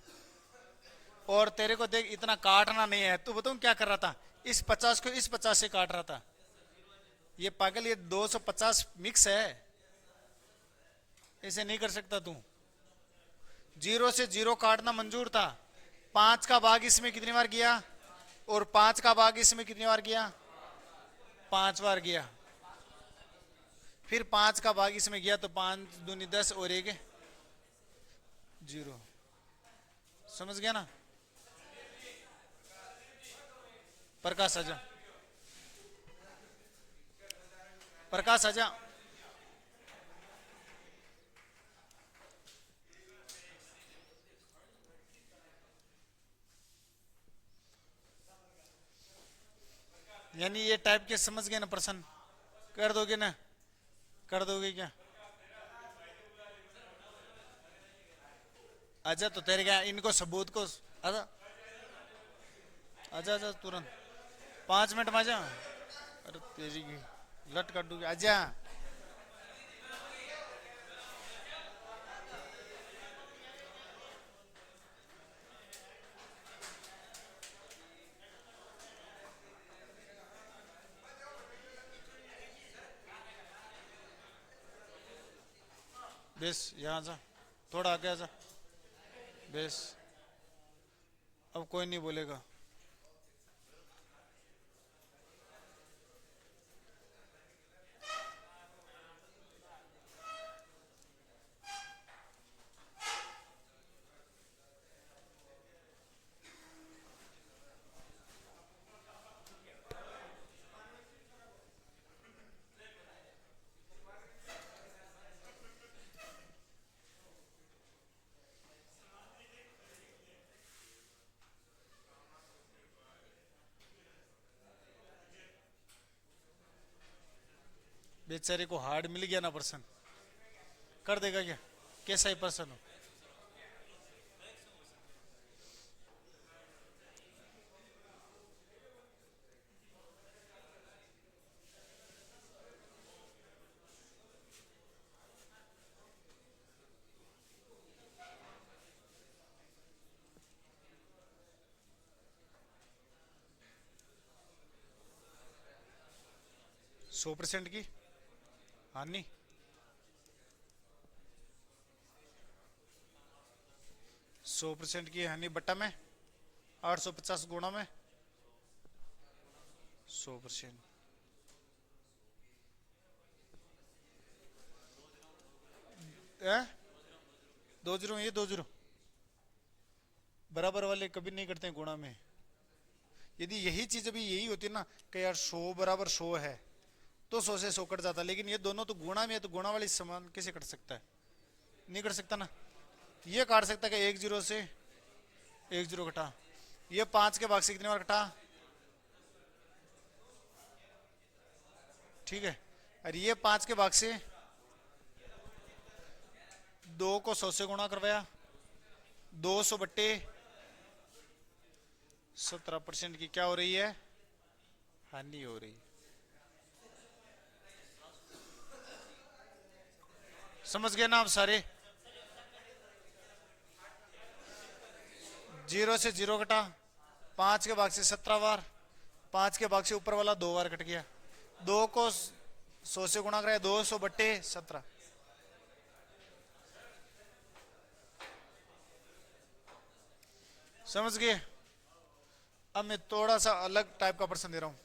और तेरे को देख, इतना काटना नहीं है। तू बताऊं क्या कर रहा था? इस 50 को इस 50 से काट रहा था। ये पागल, ये 250 मिक्स है, ऐसे नहीं कर सकता तू। 0 से 0 काटना मंजूर था। 5 का भाग इसमें कितनी बार गया? और 5 का भाग इसमें कितनी बार गया? 5 बार गया। फिर 5 का भाग इसमें गया तो 5 दूनी 10 और 1 0। समझ गया ना? प्रकाश आजा, प्रकाश आजा। यानी ये टाइप के समझ गए ना प्रश्न? कर दोगे ना? कर दोगे क्या? आजा तो तेरे क्या, इनको सबूत को आजा आजा आजा तुरंत 5 मिनट में आजा। अरे तेरी की लट कर दूंगी, आजा। बेस यहाँ जा, थोड़ा आगे आ जा। बेस, अब कोई नहीं बोलेगा। बेचारे को हार्ड मिल गया ना पर्सन, कर देगा क्या? कैसा ही पर्सन हो। सौ % की हानि, 100% की हानि बट्टा में 850 गुणा में 100%। दो जीरो, ये 2 जीरो बराबर वाले कभी नहीं करते हैं गुणा में। यदि यही चीज अभी यही होती ना कि यार 100 बराबर 100 है तो 100 से 100 कट जाता, लेकिन ये दोनों तो गुणा में है तो गुणा वाली समान कैसे कट सकता है? नहीं कट सकता ना। ये काट सकता है कि 1 जीरो से 1 जीरो कटा। ये 5 के भाग से कितनी बार कटा? ठीक है। और ये 5 के भाग से 2 को 100 से गुणा करवाया, 200 बट्टे 17% की क्या हो रही है? हानि हो रही। समझ गए ना आप सारे? 0 से 0 कटा, 5 के भाग से 17 बार, 5 के भाग से ऊपर वाला 2 बार कट गया, 2 को 100 से गुणा कराया, 200 बट्टे 17। समझ गए? अब मैं थोड़ा सा अलग टाइप का प्रश्न दे रहा हूं।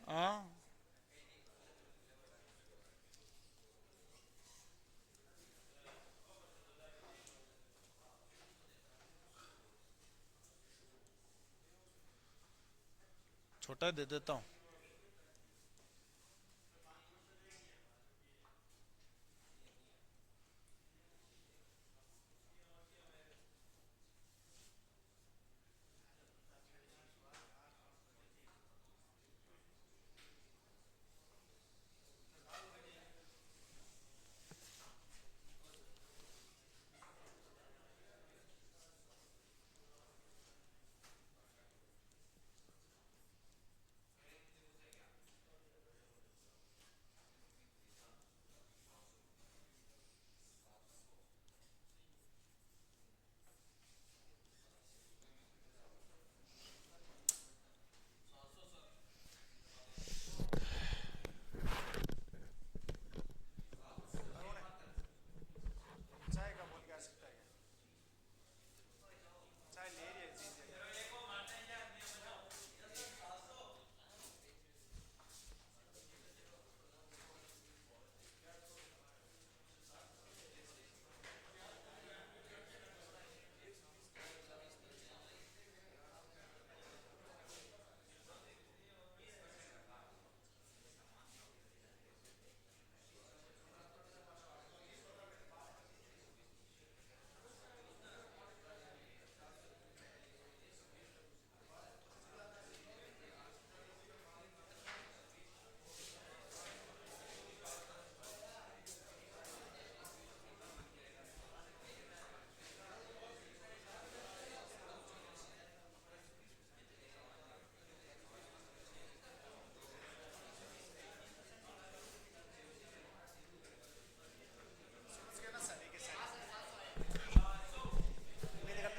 हाँ, छोटा दे देता हूं।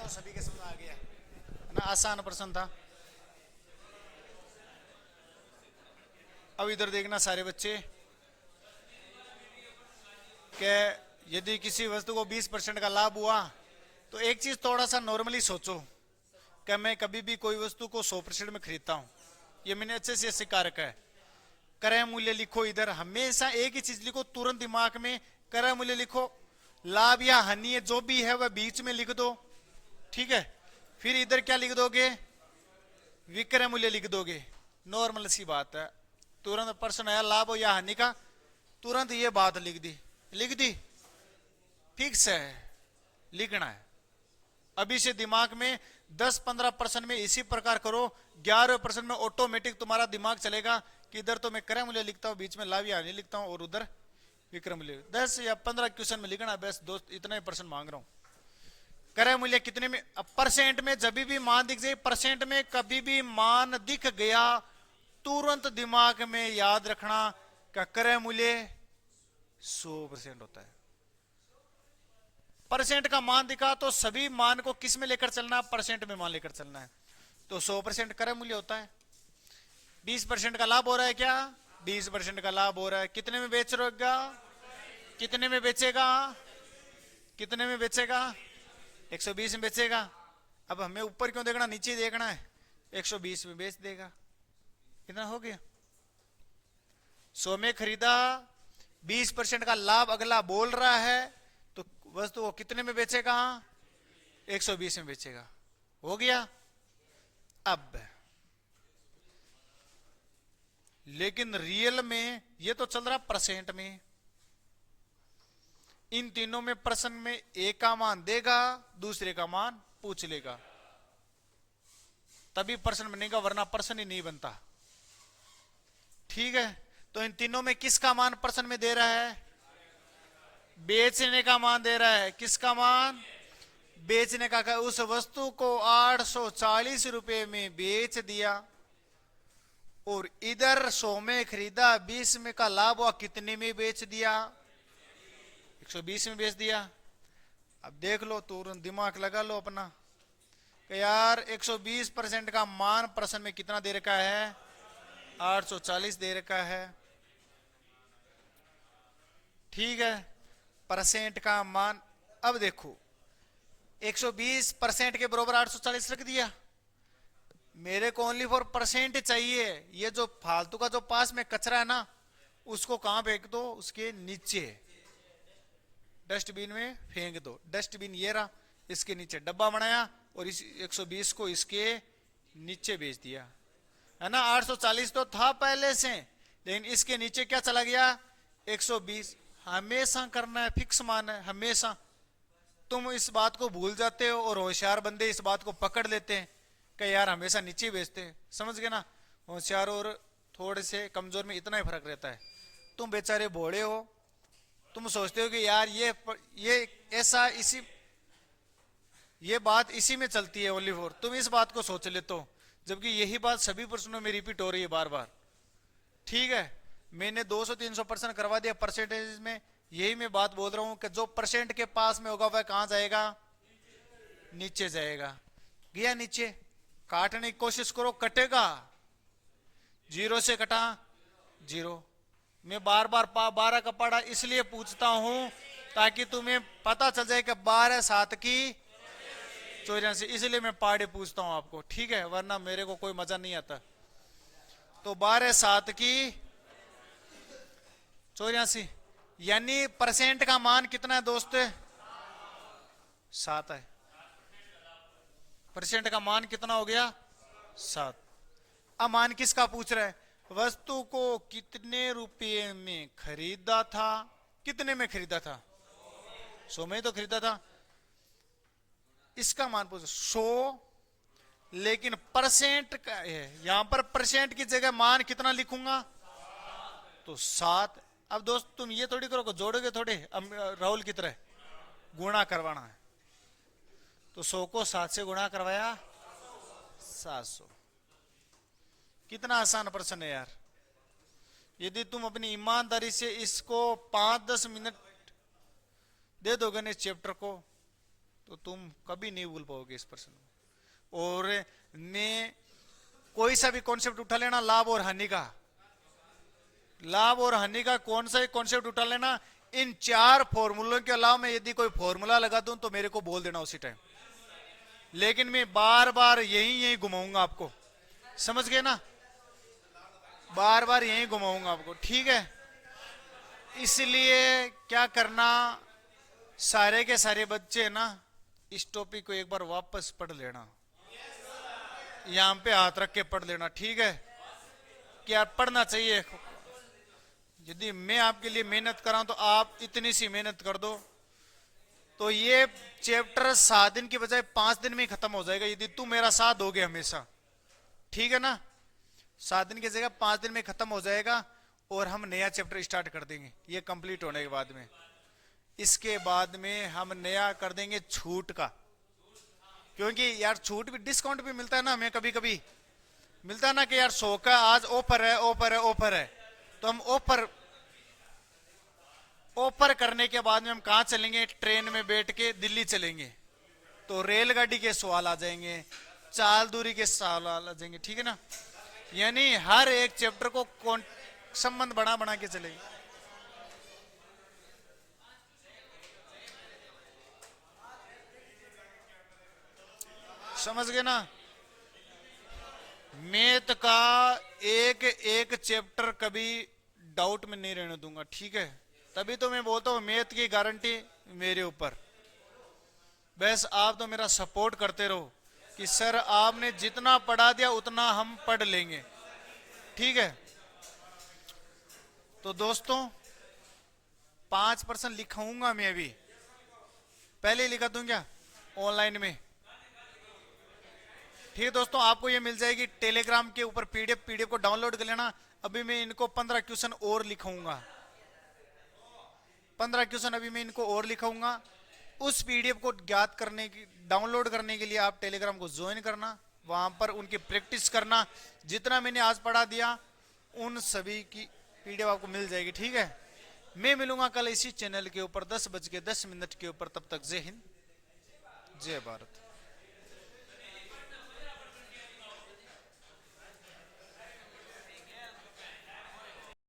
सभी के समझ आ गया ना? आसान प्रश्न था। अब इधर देखना सारे बच्चे कि यदि किसी वस्तु को 20% का लाभ हुआ तो एक चीज थोड़ा सा नॉर्मली सोचो कि मैं कभी भी कोई वस्तु को 100% में खरीदता हूं, ये मैंने अच्छे से स्वीकार है। क्रय मूल्य लिखो, इधर हमेशा एक ही चीज लिखो, तुरंत दिमाग में क्रय मूल्य लिखो, लाभ या हानि जो भी है वह बीच में लिख दो। ठीक है, फिर इधर क्या लिख दोगे? विक्रय मूल्य लिख दोगे। नॉर्मल सी बात है, तुरंत प्रश्न आया लाभ या हानि का, तुरंत ये बात लिख दी। लिख दी, फिक्स है, लिखना है। अभी से दिमाग में 10-15% में इसी प्रकार करो, 11% में ऑटोमेटिक तुम्हारा दिमाग चलेगा कि इधर तो मैं क्रय मूल्य लिखता हूं, बीच में लाभ या हानि लिखता हूं और उधर विक्रय मूल्य। 10 या 15 क्वेश्चन में लिखना है बस दोस्त, इतना ही प्रश्न मांग रहा हूं। क्रय मूल्य कितने में, परसेंट में जब भी मान दिख जाए, परसेंट में कभी भी मान दिख गया तुरंत दिमाग में याद रखना कि क्रय मूल्य 100% होता है। परसेंट का मान दिखा तो सभी मान को किस में लेकर चलना है, परसेंट में मान लेकर चलना है। तो 100% क्रय मूल्य होता है। 20% का लाभ हो रहा है क्या, 20% का लाभ हो रहा है। कितने में बेच रहेगा, कितने में बेचेगा, कितने में बेचेगा, 120 में बेचेगा। अब हमें ऊपर क्यों देखना, नीचे देखना है। 120 में बेच देगा। कितना हो गया, 100 में खरीदा, 20% का लाभ अगला बोल रहा है, तो वस्तु को कितने में बेचेगा, 120 में बेचेगा। हो गया। अब लेकिन रियल में ये तो चल रहा परसेंट में। इन तीनों में प्रश्न में एक का मान देगा, दूसरे का मान पूछ लेगा, तभी प्रश्न बनेगा, वरना प्रश्न ही नहीं बनता। ठीक है, तो इन तीनों में किसका मान प्रश्न में दे रहा है, बेचने का मान दे रहा है। किसका मान, बेचने का। उस वस्तु को 840 रुपए में बेच दिया और इधर 100 में खरीदा, 20 में का लाभ हुआ, कितने में बेच दिया, 120 में बेच दिया। अब देख लो, तुरंत दिमाग लगा लो अपना कि यार 120% का मान प्रश्न में कितना दे रखा है, 840 दे रखा है। ठीक है, परसेंट का मान। अब देखो 120% के बराबर 840 रख दिया। मेरे को ओनली फॉर परसेंट चाहिए। ये जो फालतू का जो पास में कचरा है ना, उसको कहां फेंक दो, उसके नीचे डस्टबिन में फेंक दो। डस्टबिन ये रहा, इसके नीचे डब्बा बनाया और इस 120 को इसके नीचे बेच दिया, है ना। 840 तो था पहले से, लेकिन इसके नीचे क्या चला गया, 120। हमेशा करना है, फिक्स मान है हमेशा। तुम इस बात को भूल जाते हो और होशियार बंदे इस बात को पकड़ लेते हैं कि यार हमेशा नीचे बेचते हैं। समझ गए ना, होशियार और थोड़े से कमजोर में इतना ही फर्क रहता है। तुम बेचारे भोले हो, तुम सोचते हो कि यार ये ऐसा, इसी ये बात इसी में चलती है ओनली फॉर, तुम इस बात को सोच लेते हो, जबकि यही बात सभी प्रश्नों में रिपीट हो रही है बार बार। ठीक है, मैंने 200-300% करवा दिया परसेंटेज में। यही मैं बात बोल रहा हूं कि जो परसेंट के पास में होगा वह कहां जाएगा, नीचे जाएगा। गया नीचे, काटने की कोशिश करो, कटेगा। 0 से कटा 0। मैं बार बार 12 का पढ़ा इसलिए पूछता हूं ताकि तुम्हें पता चल जाए कि 12 7 की 84, इसलिए मैं पहाड़े पूछता हूं आपको। ठीक है, वरना मेरे को कोई मजा नहीं आता। तो 12 7 की 84, यानी परसेंट का मान कितना है दोस्त, 7 है। परसेंट का मान कितना हो गया, 7। अब मान किसका पूछ रहा है, वस्तु को कितने रुपये में खरीदा था, कितने में खरीदा था, 100 में तो खरीदा था। इसका मान पूछ 100, लेकिन परसेंट का है, यहां पर परसेंट की जगह मान कितना लिखूंगा, तो 7। अब दोस्त तुम ये थोड़ी करोगे, जोड़ोगे थोड़े, राहुल की तरह गुणा करवाना है। तो 100 को 7 से गुणा करवाया, 700। कितना आसान प्रश्न है यार। यदि तुम अपनी ईमानदारी से इसको 5-10 मिनट दे दोगे ना इस चैप्टर को, तो तुम कभी नहीं भूल पाओगे इस प्रश्न को। और मैं कोई सा भी कॉन्सेप्ट उठा लेना, लाभ और हानि का, लाभ और हानि का कौन सा कॉन्सेप्ट उठा लेना, इन 4 फॉर्मूलों के अलावा मैं यदि कोई फॉर्मूला लगा दूं तो मेरे को बोल देना उसी टाइम। लेकिन मैं बार बार यही घुमाऊंगा आपको, समझ गए ना, बार बार यही घुमाऊंगा आपको। ठीक है, इसलिए क्या करना, सारे के सारे बच्चे ना इस टॉपिक को एक बार वापस पढ़ लेना, यहां पे हाथ रख के पढ़ लेना। ठीक है, क्या पढ़ना चाहिए। यदि मैं आपके लिए मेहनत कराऊं तो आप इतनी सी मेहनत कर दो, तो ये चैप्टर 7 दिन की बजाय 5 दिन में ही खत्म हो जाएगा, यदि तू मेरा साथ दोगे हमेशा। ठीक है ना, 7 दिन की जगह 5 दिन में खत्म हो जाएगा और हम नया चैप्टर स्टार्ट कर देंगे ये कंप्लीट होने के बाद में। इसके बाद में हम नया कर देंगे छूट का। क्योंकि यार छूट भी, डिस्काउंट भी मिलता है ना हमें, कभी कभी मिलता है ना कि यार 100 का आज ऑफर है, ऑफर है, ऑफर है। तो हम ऑफर ऑफर करने के बाद में हम कहाँ चलेंगे, ट्रेन में बैठ के दिल्ली चलेंगे, तो रेलगाड़ी के सवाल आ जाएंगे, चाल दूरी के सवाल आ जाएंगे, ठीक है ना। यानी हर एक चैप्टर को संबंध बना बना के चलेंगे। समझ गए ना। मैथ का एक एक चैप्टर कभी डाउट में नहीं रहने दूंगा, ठीक है। तभी तो मैं बोलता हूं मैथ की गारंटी मेरे ऊपर। बस आप तो मेरा सपोर्ट करते रहो कि सर आपने जितना पढ़ा दिया उतना हम पढ़ लेंगे, ठीक है। तो दोस्तों 5% लिखाऊंगा मैं अभी, पहले ही लिखा दूं क्या ऑनलाइन में, ठीक है दोस्तों। आपको ये मिल जाएगी टेलीग्राम के ऊपर पीडीएफ, पीडीएफ को डाउनलोड कर लेना। अभी मैं इनको 15 क्वेश्चन और लिखाऊंगा, 15 क्वेश्चन अभी मैं इनको और लिखाऊंगा। उस पीडीएफ को ज्ञात करने की, डाउनलोड करने के लिए आप टेलीग्राम को ज्वाइन करना, वहां पर उनकी प्रैक्टिस करना। जितना मैंने आज पढ़ा दिया उन सभी की पीडीएफ आपको मिल जाएगी, ठीक है। मैं मिलूंगा कल इसी चैनल के ऊपर 10:10 के ऊपर, तब तक जय हिंद, जय भारत।